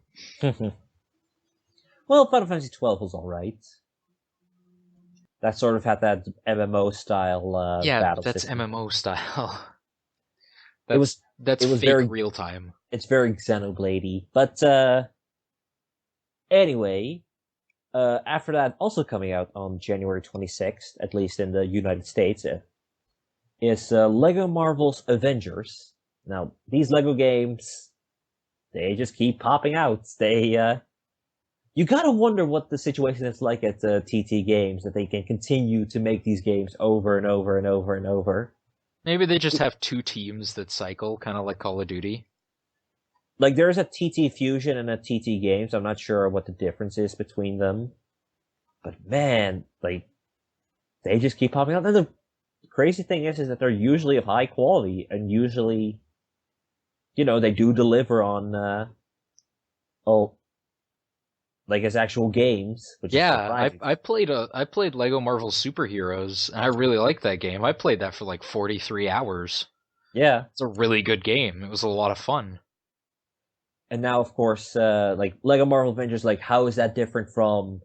Well, Final Fantasy 12 was alright. That sort of had that MMO style battle that's system. MMO style. That's fake very real time. It's very Xenoblade-y. But anyway, after that, also coming out on January 26th, at least in the United States, is Lego Marvel's Avengers. Now, these Lego games, they just keep popping out. You gotta wonder what the situation is like at TT Games, that they can continue to make these games over and over and over and over. Maybe they just have two teams that cycle, kind of like Call of Duty. Like, there's a TT Fusion and a TT Games. I'm not sure what the difference is between them. But man, like, they just keep popping out. And the crazy thing is that they're usually of high quality, and usually, they do deliver on, like as actual games. Which is surprising. I played Lego Marvel Superheroes, and I really liked that game. I played that for like 43 hours. Yeah. It's a really good game. It was a lot of fun. And now, of course, like Lego Marvel Avengers, like how is that different from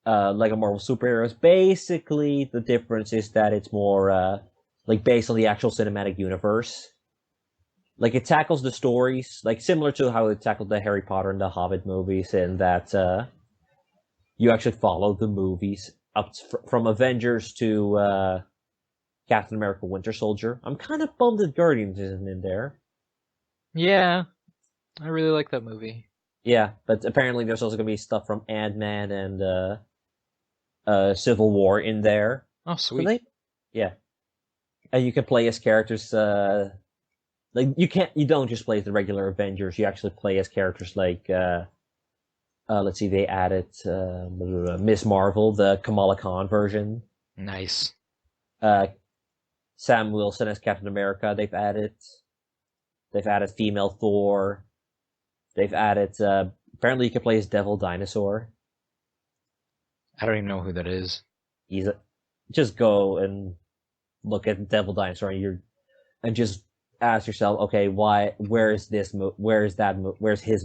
Lego Marvel Superheroes? Basically, the difference is that it's more like based on the actual cinematic universe. Like, it tackles the stories, like similar to how it tackled the Harry Potter and the Hobbit movies, in that you actually follow the movies up from Avengers to Captain America: Winter Soldier. I'm kind of bummed that Guardians isn't in there. Yeah, I really like that movie. Yeah, but apparently there's also going to be stuff from Ant-Man and Civil War in there. Oh, sweet. So yeah. And you can play as characters, like, you don't just play as the regular Avengers, you actually play as characters like, let's see, they added Miss Marvel, the Kamala Khan version. Nice. Sam Wilson as Captain America, they've added female Thor. They've added, apparently you can play as Devil Dinosaur. I don't even know who that is. Just go and look at Devil Dinosaur and just ask yourself, okay, where's his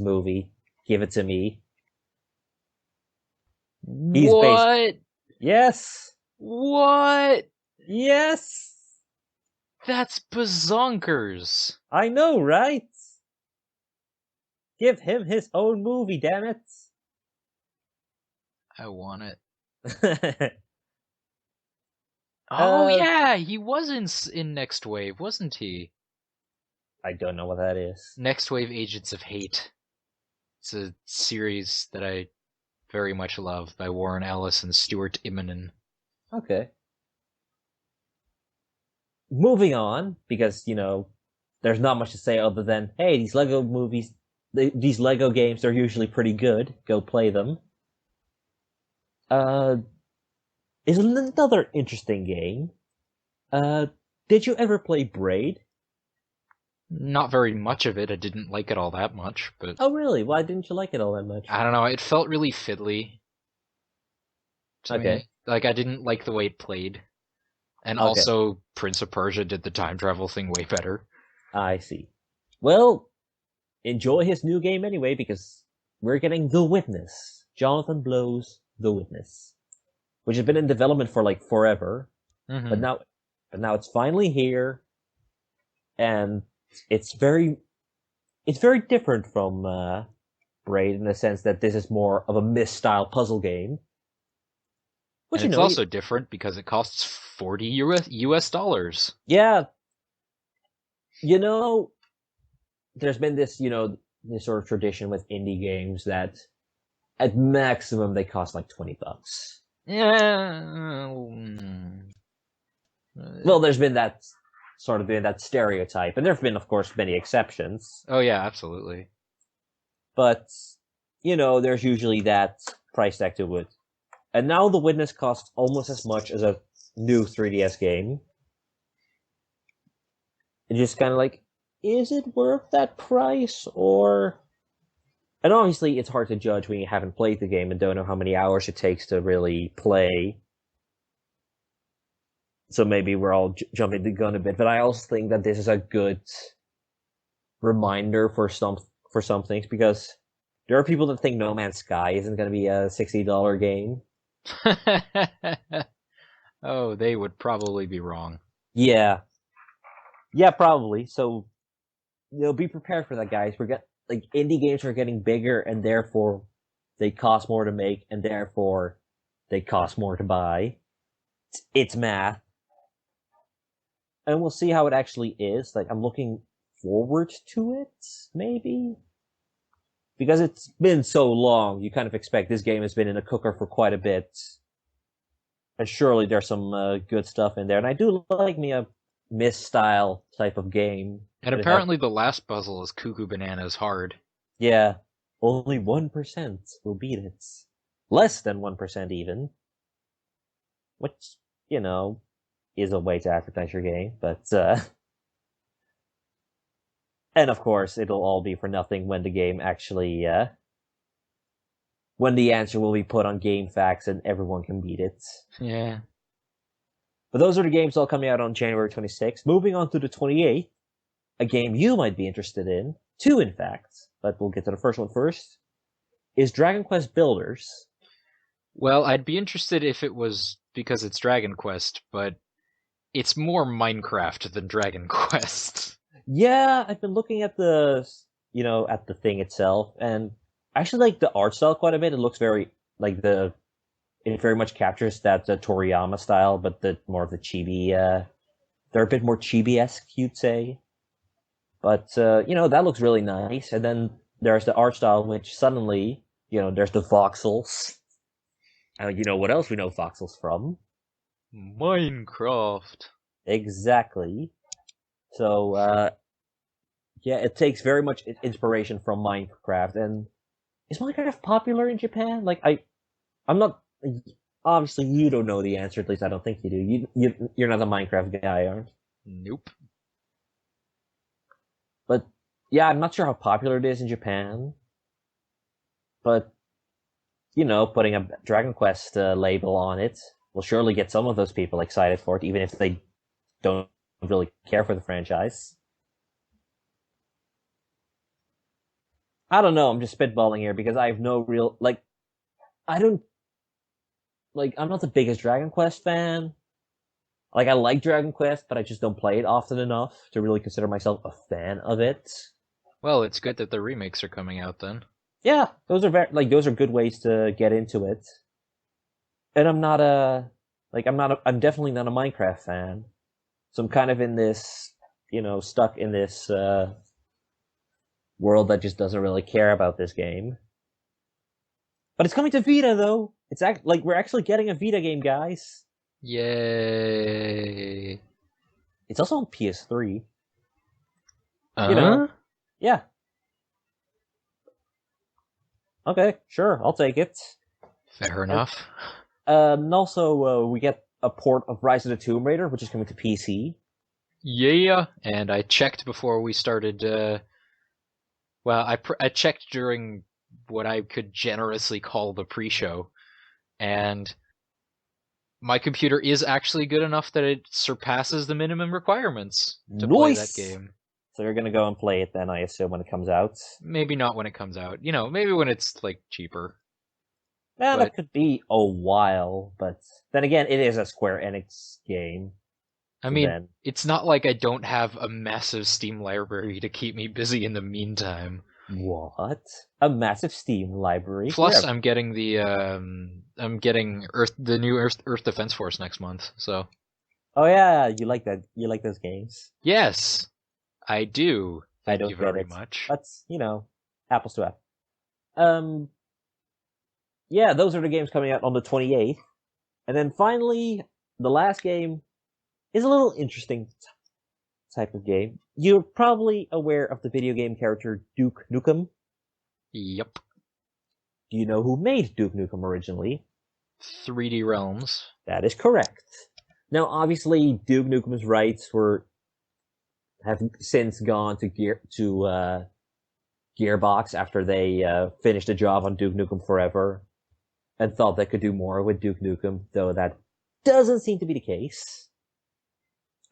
movie? Give it to me. What? Yes. What? Yes. That's bazonkers. I know, right? Give him his own movie, damn it. I want it. I Oh yeah, he was in Next Wave, wasn't he? don't know what that is. Next Wave Agents of Hate. It's a series that I very much love by Warren Ellis and Stuart Immonen. Okay. Moving on, because, there's not much to say other than, hey, these Lego movies, these Lego games are usually pretty good. Go play them. Uh, is another interesting game. Uh, did you ever play Braid? Not very much of it. I didn't like it all that much, but Oh, really? Why didn't you like it all that much? I don't know. It felt really fiddly to Okay. me. Like I didn't like the way it played. And Okay. also, Prince of Persia did the time travel thing way better. I see. Well, enjoy his new game anyway, because we're getting The Witness. Jonathan Blow's The Witness, which has been in development for like forever, but Mm-hmm. now it's finally here, and it's very it's very different from Braid in the sense that this is more of a Myst-style puzzle game, which And it's also different because it costs 40 US dollars. yeah, you know, there's been this sort of tradition with indie games that at maximum they cost like $20. Yeah. Well, there's been that stereotype, and there have been, of course, many exceptions. Oh yeah, absolutely. But there's usually that price tag to it. And now The Witness costs almost as much as a new 3DS game. It's just kind of like, is it worth that price, or? And obviously, it's hard to judge when you haven't played the game and don't know how many hours it takes to really play. So maybe we're all jumping the gun a bit, but I also think that this is a good reminder for some things, because there are people that think No Man's Sky isn't going to be a $60 game. Oh, they would probably be wrong. Yeah, yeah, probably. So be prepared for that, guys. Like indie games are getting bigger, and therefore they cost more to make, and therefore they cost more to buy. It's math, and we'll see how it actually is. Like I'm looking forward to it, maybe. Because it's been so long, you kind of expect this game has been in a cooker for quite a bit, and surely there's some good stuff in there. And I do like me a Myst style type of game. And But it has, apparently the last puzzle is Cuckoo Bananas hard. yeah, only 1% will beat it, less than 1% even, which is a way to advertise your game. But and of course, it'll all be for nothing when the game actually when the answer will be put on Game Facts and everyone can beat it. Yeah. But those are the games all coming out on January 26th. Moving on to the 28th, a game you might be interested in, two in fact, but we'll get to the first one first, is Dragon Quest Builders. Well, I'd be interested if it was because it's Dragon Quest, but it's more Minecraft than Dragon Quest. Yeah, I've been looking at at the thing itself, and I actually like the art style quite a bit. It looks it very much captures that Toriyama style, but the more of the chibi, they're a bit more chibi-esque, you'd say. But that looks really nice. And then there's the art style, which suddenly, there's the voxels. What else we know voxels from? Minecraft. Exactly. So yeah, it takes very much inspiration from Minecraft. And is Minecraft popular in Japan? Like I'm not. Obviously, you don't know the answer. At least I don't think you do. You're not a Minecraft guy, aren't? Nope. But yeah, I'm not sure how popular it is in Japan. But putting a Dragon Quest label on it will surely get some of those people excited for it, even if they don't really care for the franchise. I don't know. I'm just spitballing here because I have no real like. I don't like. I'm not the biggest Dragon Quest fan. Like I like Dragon Quest, but I just don't play it often enough to really consider myself a fan of it. Well, it's good that the remakes are coming out then. Yeah, those are those are good ways to get into it. And I'm definitely not a Minecraft fan. So I'm kind of in this, stuck in this world that just doesn't really care about this game. But it's coming to Vita though. Like we're actually getting a Vita game, guys. Yay. It's also on PS3. You know, Uh? yeah. Okay, sure, I'll take it. Fair And, enough. and also, we get a port of Rise of the Tomb Raider, which is coming to PC. Yeah. And I checked before we started. Well, I checked during what I could generously call the pre-show, and my computer is actually good enough that it surpasses the minimum requirements to play that Nice. game. So you're gonna go and play it then, I assume, when it comes out. Maybe not when it comes out. Maybe when it's like cheaper. Yeah, that But could be a while, but then again, it is a Square Enix game. I So mean, then, it's not like I don't have a massive Steam library to keep me busy in the meantime. what? A massive Steam library? Plus, Where? I'm getting the new Earth Defense Force next month. So Oh yeah, you like that? You like those games? yes, I do. I Thank you don't get very it. much. But apples to apples. Um, yeah, those are the games coming out on the 28th, and then finally, the last game is a little interesting type of game. You're probably aware of the video game character Duke Nukem. Yep. Do you know who made Duke Nukem originally? 3D Realms. That is correct. Now, obviously, Duke Nukem's rights have since gone to Gearbox after they finished a job on Duke Nukem Forever and thought they could do more with Duke Nukem, though that doesn't seem to be the case.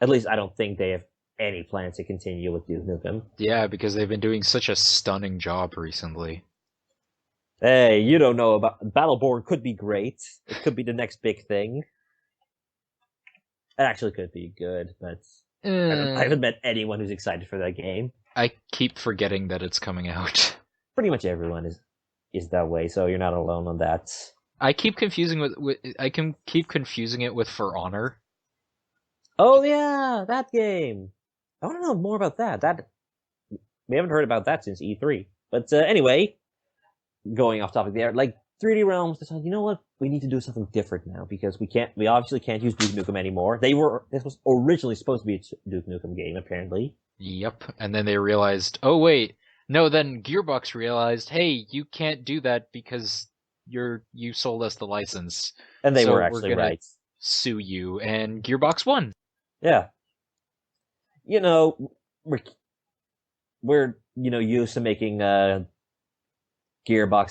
At least I don't think they have any plans to continue with Duke Nukem. Yeah, because they've been doing such a stunning job recently. Hey, you don't know about Battleborn could be great. It could be the next big thing. It actually could be good, but I haven't met anyone who's excited for that game. I keep forgetting that it's coming out. Pretty much everyone is that way, so you're not alone on that. I keep confusing I can keep confusing it with For Honor. Oh yeah, that game. I want to know more about that. We haven't heard about that since E3. But anyway, going off topic there, like 3D Realms decided, you know what? We need to do something different now because we obviously can't use Duke Nukem anymore. This was originally supposed to be a Duke Nukem game, apparently. Yep. And then they realized, oh wait, no. Then Gearbox realized, hey, you can't do that because you sold us the license, And they so were we're actually gonna right. sue you. And Gearbox won. Yeah. You know, we're used to making Gearbox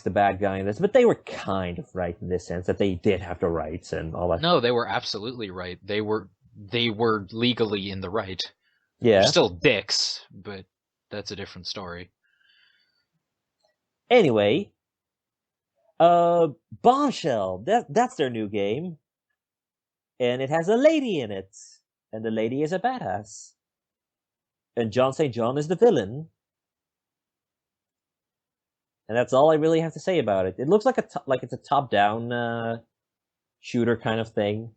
the bad guy in this, but they were kind of right in this sense that they did have the rights and all that. No, they were absolutely right. They were legally in the right. They're Yeah. still dicks, but that's a different story. Anyway, Bombshell. That's their new game, and it has a lady in it, and the lady is a badass, and John St. John is the villain, and that's all I really have to say about it. It looks like it's a top-down shooter kind of thing.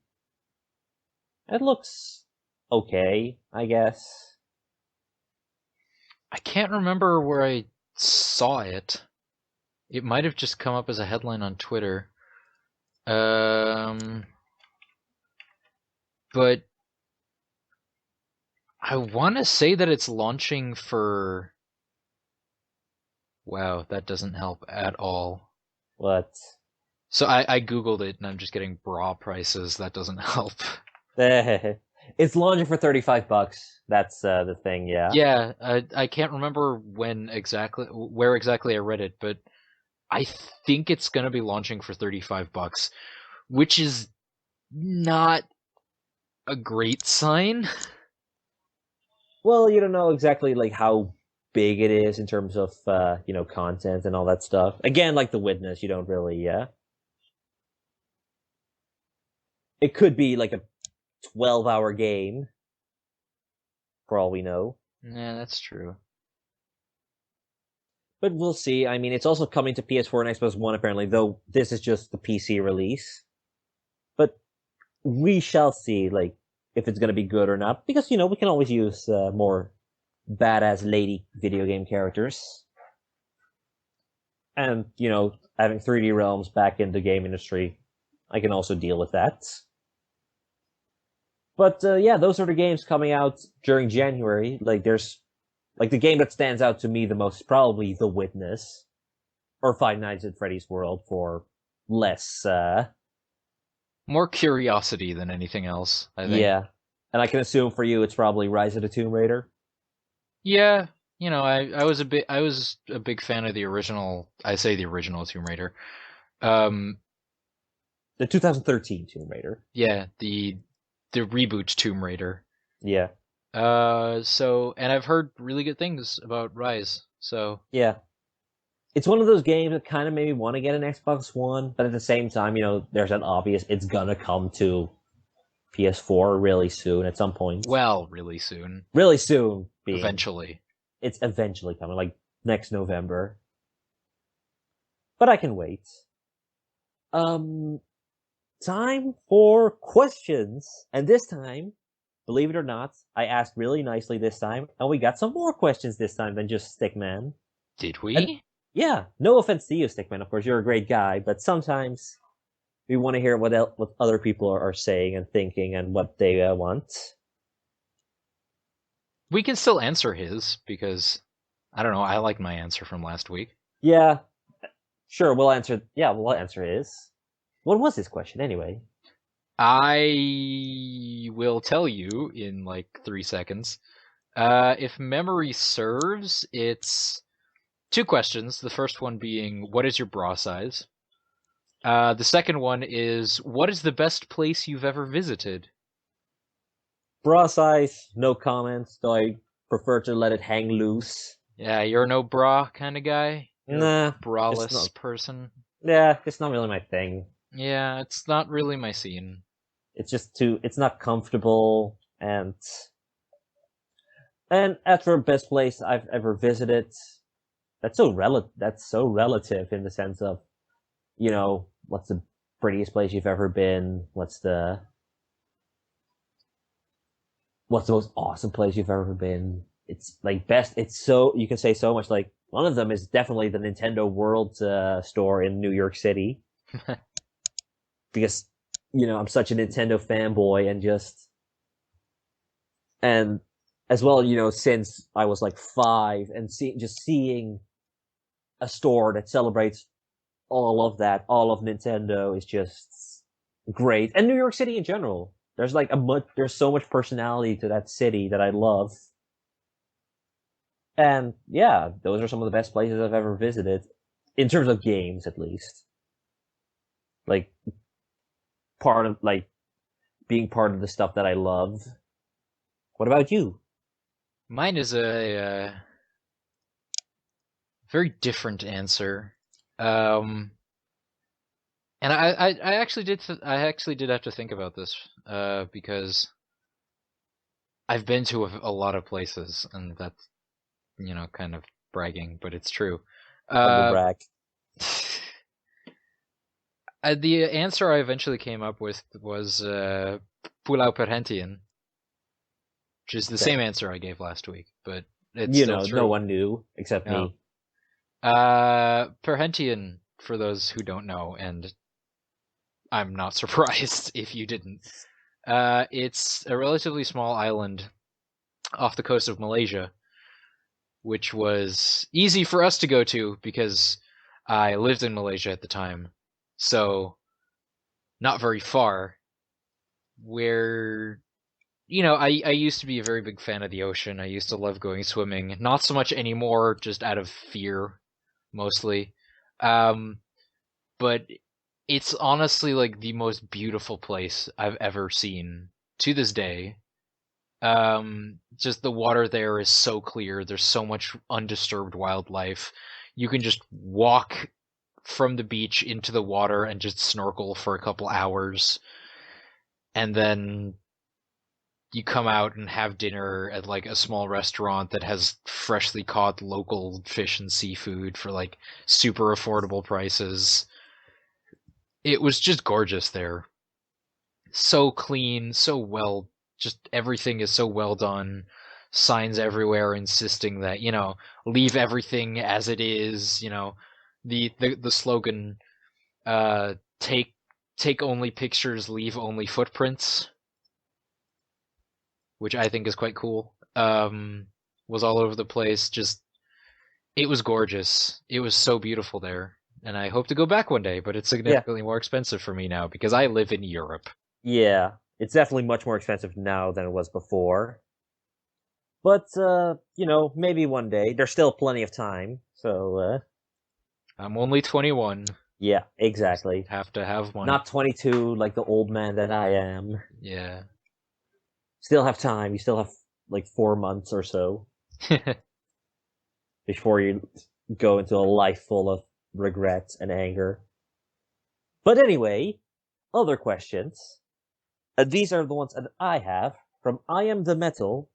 It looks okay, I guess. I can't remember where I saw it. It might have just come up as a headline on Twitter. But I want to say that it's launching for. Wow, that doesn't help at all. What? So I googled it and I'm just getting bra prices. That doesn't help. It's launching for $35. That's the thing, yeah. Yeah, I can't remember where exactly I read it, but I think it's gonna be launching for $35, which is not a great sign. Well, you don't know exactly like how big it is in terms of content and all that stuff. Again, like The Witness, you don't really, yeah. It could be like a 12-hour game, for all we know. Yeah, that's true. But we'll see. I mean, it's also coming to PS4 and Xbox One apparently, though this is just the PC release. we shall see, like, if it's gonna be good or not. Because we can always use more badass lady video game characters, and having 3D realms back in the game industry, I can also deal with that. But yeah, those are the games coming out during January. Like, there's like the game that stands out to me the most is probably The Witness or Five Nights at Freddy's World for less. More curiosity than anything else, I think. Yeah, and I can assume for you it's probably Rise of the Tomb Raider. Yeah, I was a big fan of the original. I say the original Tomb Raider. Um, The 2013 Tomb Raider. yeah, the reboot Tomb Raider. Yeah. And I've heard really good things about Rise. So Yeah. It's one of those games that kind of made me want to get an Xbox One, but at the same time, there's an obvious it's gonna come to PS4 really soon at some point. well, really soon, Really soon, being eventually. it's eventually coming, like next November. But I can wait. Um, Time for questions, and this time, believe it or not, I asked really nicely this time, and we got some more questions this time than just Stickman. Did And we? yeah, no offense to you, Stickman. Of course, you're a great guy, but sometimes we want to hear what other people are saying and thinking and what they want. We can still answer his because I don't know. I liked my answer from last week. Yeah, sure. We'll answer. Yeah, we'll answer his. What was his question anyway? I will tell you in like 3 seconds. If memory serves, it's two questions. The first one being, what is your bra size? The second one is, what is the best place you've ever visited? Bra size, no comments. Though I prefer to let it hang loose. Yeah, you're no bra kind of guy. You're Nah, a braless not. person. Yeah, it's not really my thing. Yeah, it's not really my scene. It's just too. It's not comfortable, and as for best place I've ever visited, That's so relative in the sense of, what's the prettiest place you've ever been? What's the most awesome place you've ever been? It's like best. It's so you can say so much. Like one of them is definitely the Nintendo World store in New York City because I'm such a Nintendo fanboy and as well since I was like 5 and seeing a store that celebrates all of Nintendo is just great, and New York City in general. There's so much personality to that city that I love, and yeah, those are some of the best places I've ever visited, in terms of games at least. Like part of like being part of the stuff that I love. What about you? Mine is a very different answer. And I actually did have to think about this because I've been to a lot of places, and that's kind of bragging, but it's true. Humble brag. The answer I eventually came up with was Pulau Perhentian, which is the same answer I gave last week, but it's still true. No one knew except me. Perhentian, for those who don't know, and I'm not surprised if you didn't. It's a relatively small island off the coast of Malaysia, which was easy for us to go to because I lived in Malaysia at the time, so not very far. Where I used to be a very big fan of the ocean. I used to love going swimming. Not so much anymore, just out of fear, mostly. But it's honestly like the most beautiful place I've ever seen to this day. Just the water there is so clear. There's so much undisturbed wildlife. You can just walk from the beach into the water and just snorkel for a couple hours. And then you come out and have dinner at like a small restaurant that has freshly caught local fish and seafood for like super affordable prices. It was just gorgeous there. so clean, so well. Just everything is so well done. Signs everywhere insisting that leave everything as it is. The slogan, take only pictures, leave only footprints, which I think is quite cool. Was all over the place. Just it was gorgeous. It was so beautiful there, and I hope to go back one day. But it's Yeah, significantly more expensive for me now because I live in Europe. yeah. It's definitely much more expensive now than it was before. But maybe one day. There's still plenty of time. So I'm only 21. yeah, Just exactly. have to have money. Not 22 like the old man that I am. Yeah. Still have time. You still have like 4 months or so before you go into a life full of regret and anger. But anyway, other questions. These are the ones that I have from I Am the Metal.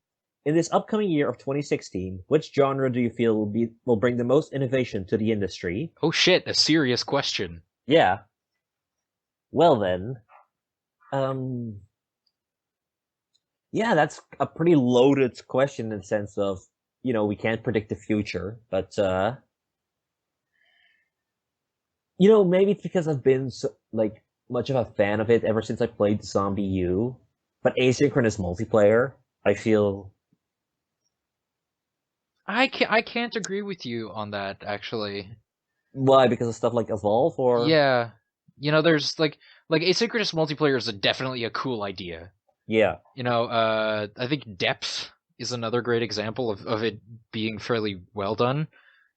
In this upcoming year of 2016, which genre do you feel will bring the most innovation to the industry? Oh shit, a serious question. Yeah. Well then, um, yeah, that's a pretty loaded question in the sense of we can't predict the future, but maybe it's because I've been like much of a fan of it ever since I played Zombie U. But asynchronous multiplayer, I feel I can't agree with you on that actually. why because of stuff like Evolve or Yeah. There's like asynchronous multiplayer is definitely a cool idea. yeah, I think depth is another great example of it being fairly well done.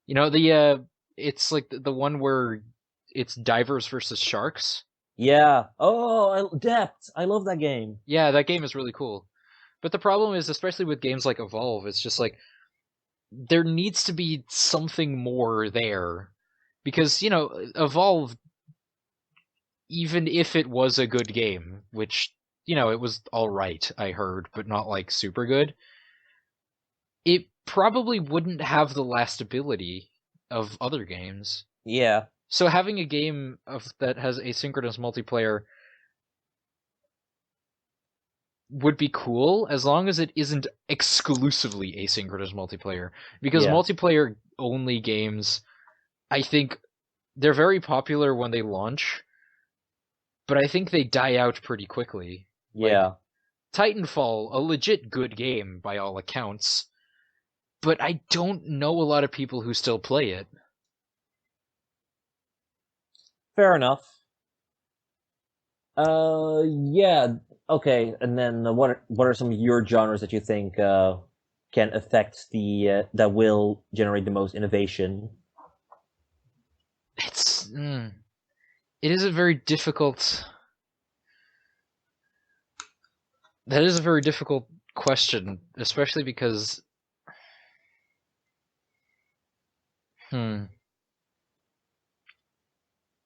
It's like the one where it's divers versus sharks. yeah. Oh, Depth. I love that game. Yeah, that game is really cool. But the problem is, especially with games like Evolve, it's just like there needs to be something more there. Because, Evolve, even if it was a good game, which, it was alright, I heard, but not like super good, it probably wouldn't have the lastability of other games. Yeah, So having a game that has asynchronous multiplayer would be cool as long as it isn't exclusively asynchronous multiplayer. Because yeah, multiplayer only games, I think they're very popular when they launch, but I think they die out pretty quickly. Like yeah. Titanfall, a legit good game by all accounts, but I don't know a lot of people who still play it. Fair enough. Yeah. Okay. And then what are some of your genres that you think can affect that will generate the most innovation? It's it is a very difficult. That is a very difficult question, especially because hmm,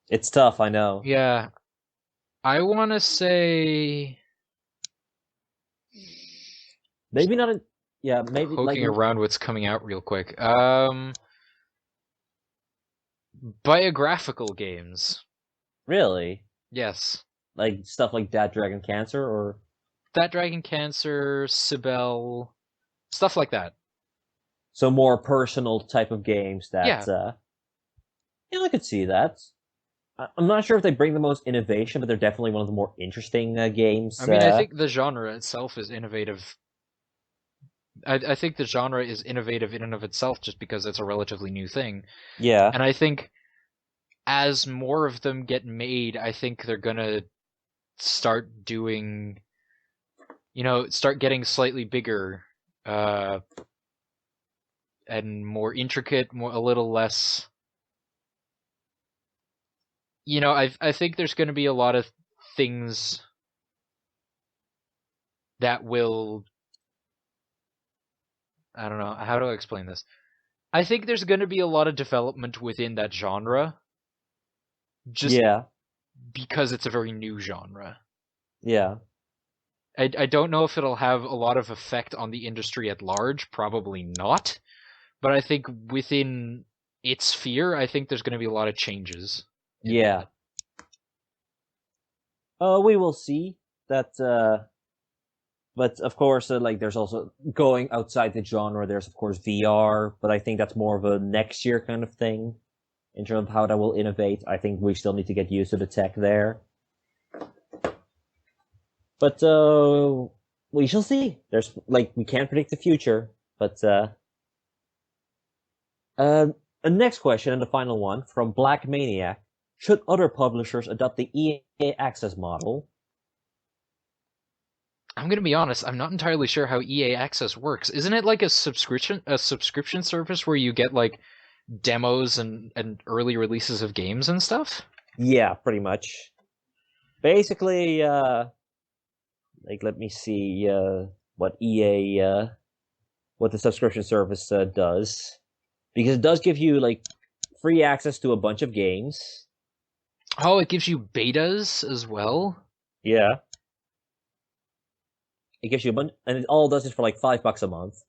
It's tough, I know. yeah, I want to say Maybe not. Yeah, maybe like poking around what's coming out real quick. Biographical games. really Yes. like stuff like That Dragon Cancer or That Dragon Cancer, Sibel, stuff like that. so more personal type of games that Yeah. yeah, I could see that. I'm not sure if they bring the most innovation, but they're definitely one of the more interesting I games. mean, I think the genre itself is innovative. I think the genre is innovative in and of itself just because it's a relatively new thing. Yeah, And I think as more of them get made, I think they're gonna start doing, start getting slightly bigger, uh, and more intricate, a little less. I think there's gonna be a lot of things that will. I don't know how do I explain this. I think there's gonna be a lot of development within that genre, just yeah, because it's a very new genre. yeah, I don't know if it'll have a lot of effect on the industry at large, probably not. But I think within its sphere, I think there's going to be a lot of changes in yeah. that. We will see. that but of course, like there's also going outside the genre. There's of course VR, but I think that's more of a next year kind of thing in terms of how that will innovate. I think we still need to get used to the tech there. But we shall see. There's like we can't predict the future, but a next question and the final one from Black Maniac: should other publishers adopt the EA Access model? I'm gonna be honest, I'm not entirely sure how EA Access works. Isn't it like a subscription service where you get like demos and early releases of games and stuff? Yeah, pretty much. Basically, like let me see what EA what the subscription service does, because it does give you like free access to a bunch of games. Oh, it gives you betas as well? Yeah, it gives you a bunch, and it all does it for like $5 a month.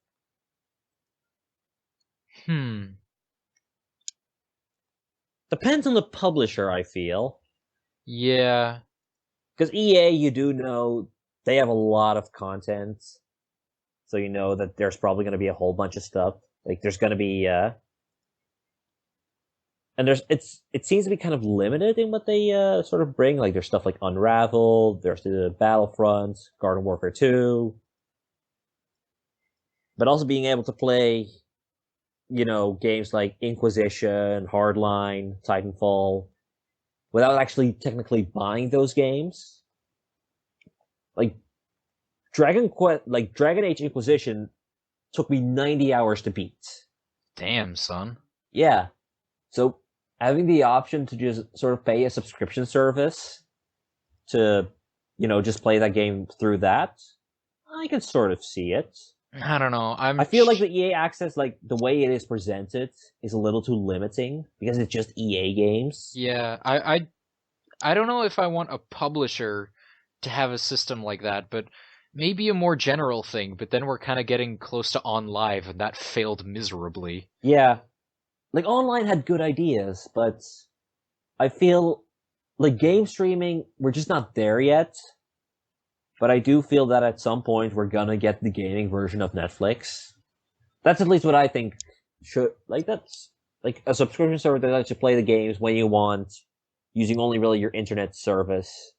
Hmm. Depends on the publisher, I feel, Yeah. because EA, you do know they have a lot of content, so you know that there's probably going to be a whole bunch of stuff. Like there's going to be and it seems to be kind of limited in what they sort of bring. Like there's stuff like Unravel, there's the Battlefront, Garden Warfare 2, but also being able to play, games like Inquisition, Hardline, Titanfall, without actually technically buying those games. Like Dragon Age Inquisition took me 90 hours to beat. Damn, son. Yeah. So having the option to just sort of pay a subscription service to, just play that game through that, I can sort of see it. I don't know. I feel like the EA Access, like the way it is presented, is a little too limiting because it's just EA games. Yeah, I don't know if I want a publisher to have a system like that, but maybe a more general thing, but then we're kind of getting close to On Live, and that failed miserably. Yeah. Like, online had good ideas, but I feel like game streaming, we're just not there yet. But I do feel that at some point we're gonna get the gaming version of Netflix. That's at least what I think should, like, that's like a subscription service that lets you play the games when you want, using only really your internet service.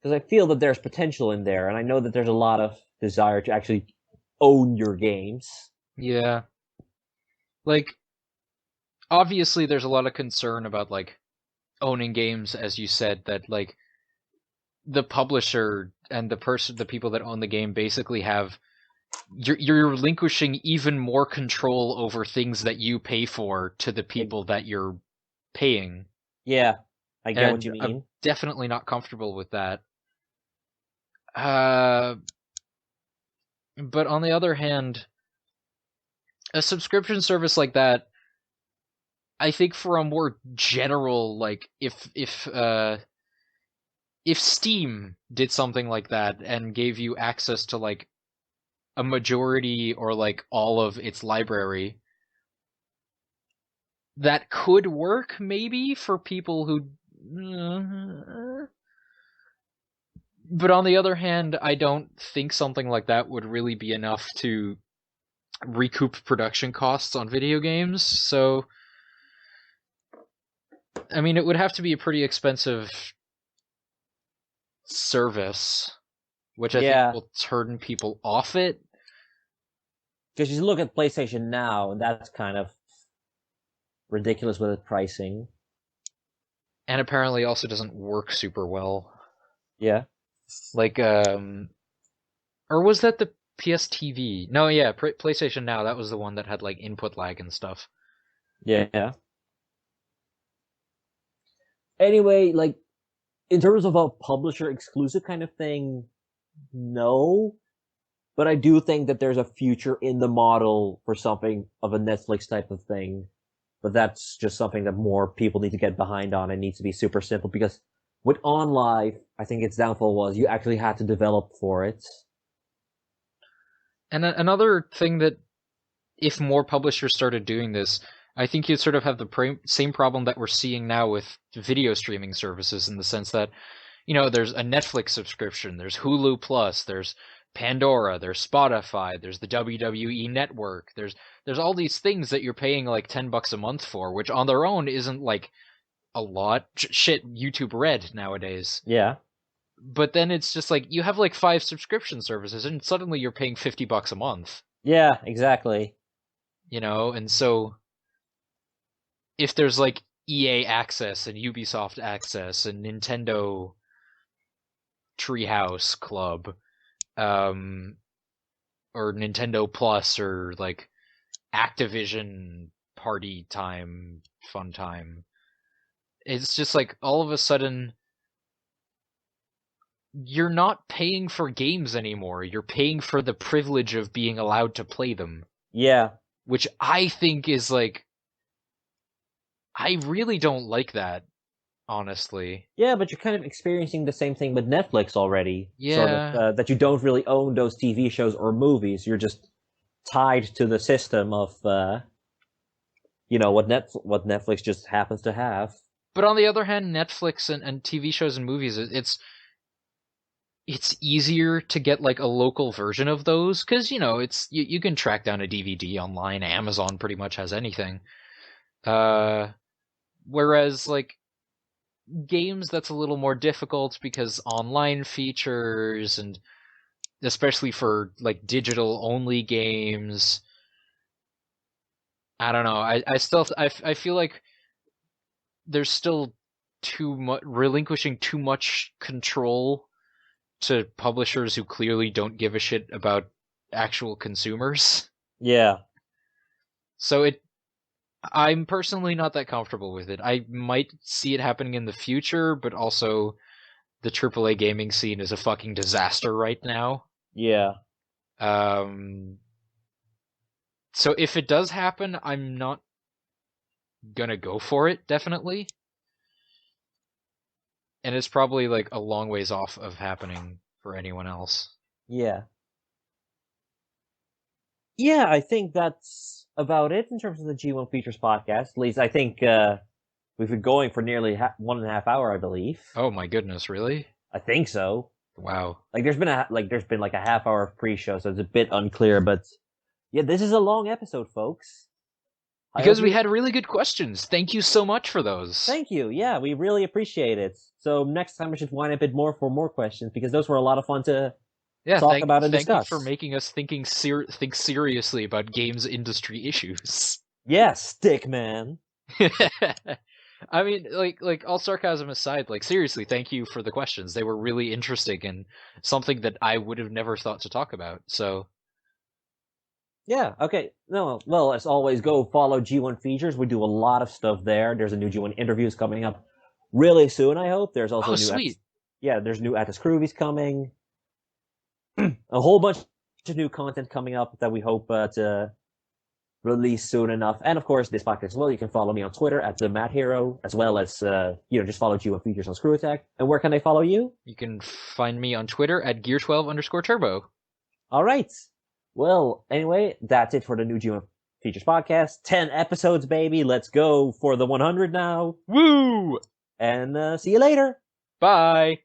Because I feel that there's potential in there, and I know that there's a lot of desire to actually own your games. Yeah. Like, obviously there's a lot of concern about, like, owning games, as you said, that, like, the publisher and the people that own the game basically have, you're relinquishing even more control over things that you pay for to the people that you're paying. Yeah, I get what you And mean. I'm definitely not comfortable with that. But on the other hand, a subscription service like that, I think for a more general, like, if Steam did something like that and gave you access to, like, a majority or, like, all of its library, that could work maybe for people who, but on the other hand, I don't think something like that would really be enough to recoup production costs on video games. So, I mean, it would have to be a pretty expensive service, which I think Yeah, will turn people off it. because you look at PlayStation Now, and that's kind of ridiculous with its pricing. And apparently also doesn't work super well. Yeah. Like, or was that the PS TV? No, yeah, PlayStation Now, that was the one that had, like, input lag and stuff. Yeah. Anyway, like, in terms of a publisher exclusive kind of thing, no. But I do think that there's a future in the model for something of a Netflix type of thing. But that's just something that more people need to get behind on. It needs to be super simple, because with OnLive, I think its downfall was you actually had to develop for it. And another thing that, if more publishers started doing this, I think you'd sort of have the same problem that we're seeing now with video streaming services, in the sense that there's a Netflix subscription, there's Hulu Plus, there's Pandora, there's Spotify, there's the WWE Network, there's all these things that you're paying like $10 a month for, which on their own isn't like a lot. Shit, YouTube Red nowadays. Yeah. But then it's just like you have like 5 subscription services, and suddenly you're paying $50 a month. Yeah, exactly. And so if there's like EA Access and Ubisoft Access and Nintendo Treehouse Club, or Nintendo Plus, or like Activision Party Time, Fun Time, it's just like all of a sudden you're not paying for games anymore. You're paying for the privilege of being allowed to play them. Yeah. Which I think is like, I really don't like that, honestly. Yeah, but you're kind of experiencing the same thing with Netflix already. Yeah. Sort of, that you don't really own those TV shows or movies. You're just tied to the system of, what Netflix just happens to have. But on the other hand, Netflix and TV shows and movies, it's easier to get like a local version of those because it's you can track down a DVD online. Amazon pretty much has anything. Whereas like games, that's a little more difficult because online features, and especially for like digital only games. I don't know. I feel like there's still too much relinquishing too much control to publishers who clearly don't give a shit about actual consumers. Yeah. So I'm personally not that comfortable with it. I might see it happening in the future, but also the AAA gaming scene is a fucking disaster right now. Yeah. So if it does happen, I'm not gonna go for it, definitely. And it's probably like a long ways off of happening for anyone else. Yeah. Yeah, I think that's about it in terms of the G1 Features podcast. At least I think we've been going for nearly 1.5 hours, I believe. Oh my goodness, really? I think so. Wow. Like there's been like a half hour of pre-show, so it's a bit unclear, but yeah, this is a long episode, folks. Because we had really good questions. Thank you so much for those. Thank you. Yeah, we really appreciate it. So next time we should wind up a bit more for more questions because those were a lot of fun to talk about and discuss. Thank you for making us think seriously about games industry issues. Yeah, stick man. I mean, like all sarcasm aside, like seriously, thank you for the questions. They were really interesting and something that I would have never thought to talk about. So yeah, okay. No, well, as always, go follow G1 Features. We do a lot of stuff there. There's a new G1 interviews coming up really soon, I hope. There's also sweet. There's new Atlas Scroobies coming. A whole bunch of new content coming up that we hope to release soon enough. And of course, this podcast as well. You can follow me on Twitter at the Madhero, as well as just follow G1 Features on Screw Attack. And where can they follow you? You can find me on Twitter at Gear12_Turbo. All right. Well, anyway, that's it for the new G1 Features podcast. 10 episodes, baby. Let's go for the 100 now. Woo! And see you later. Bye.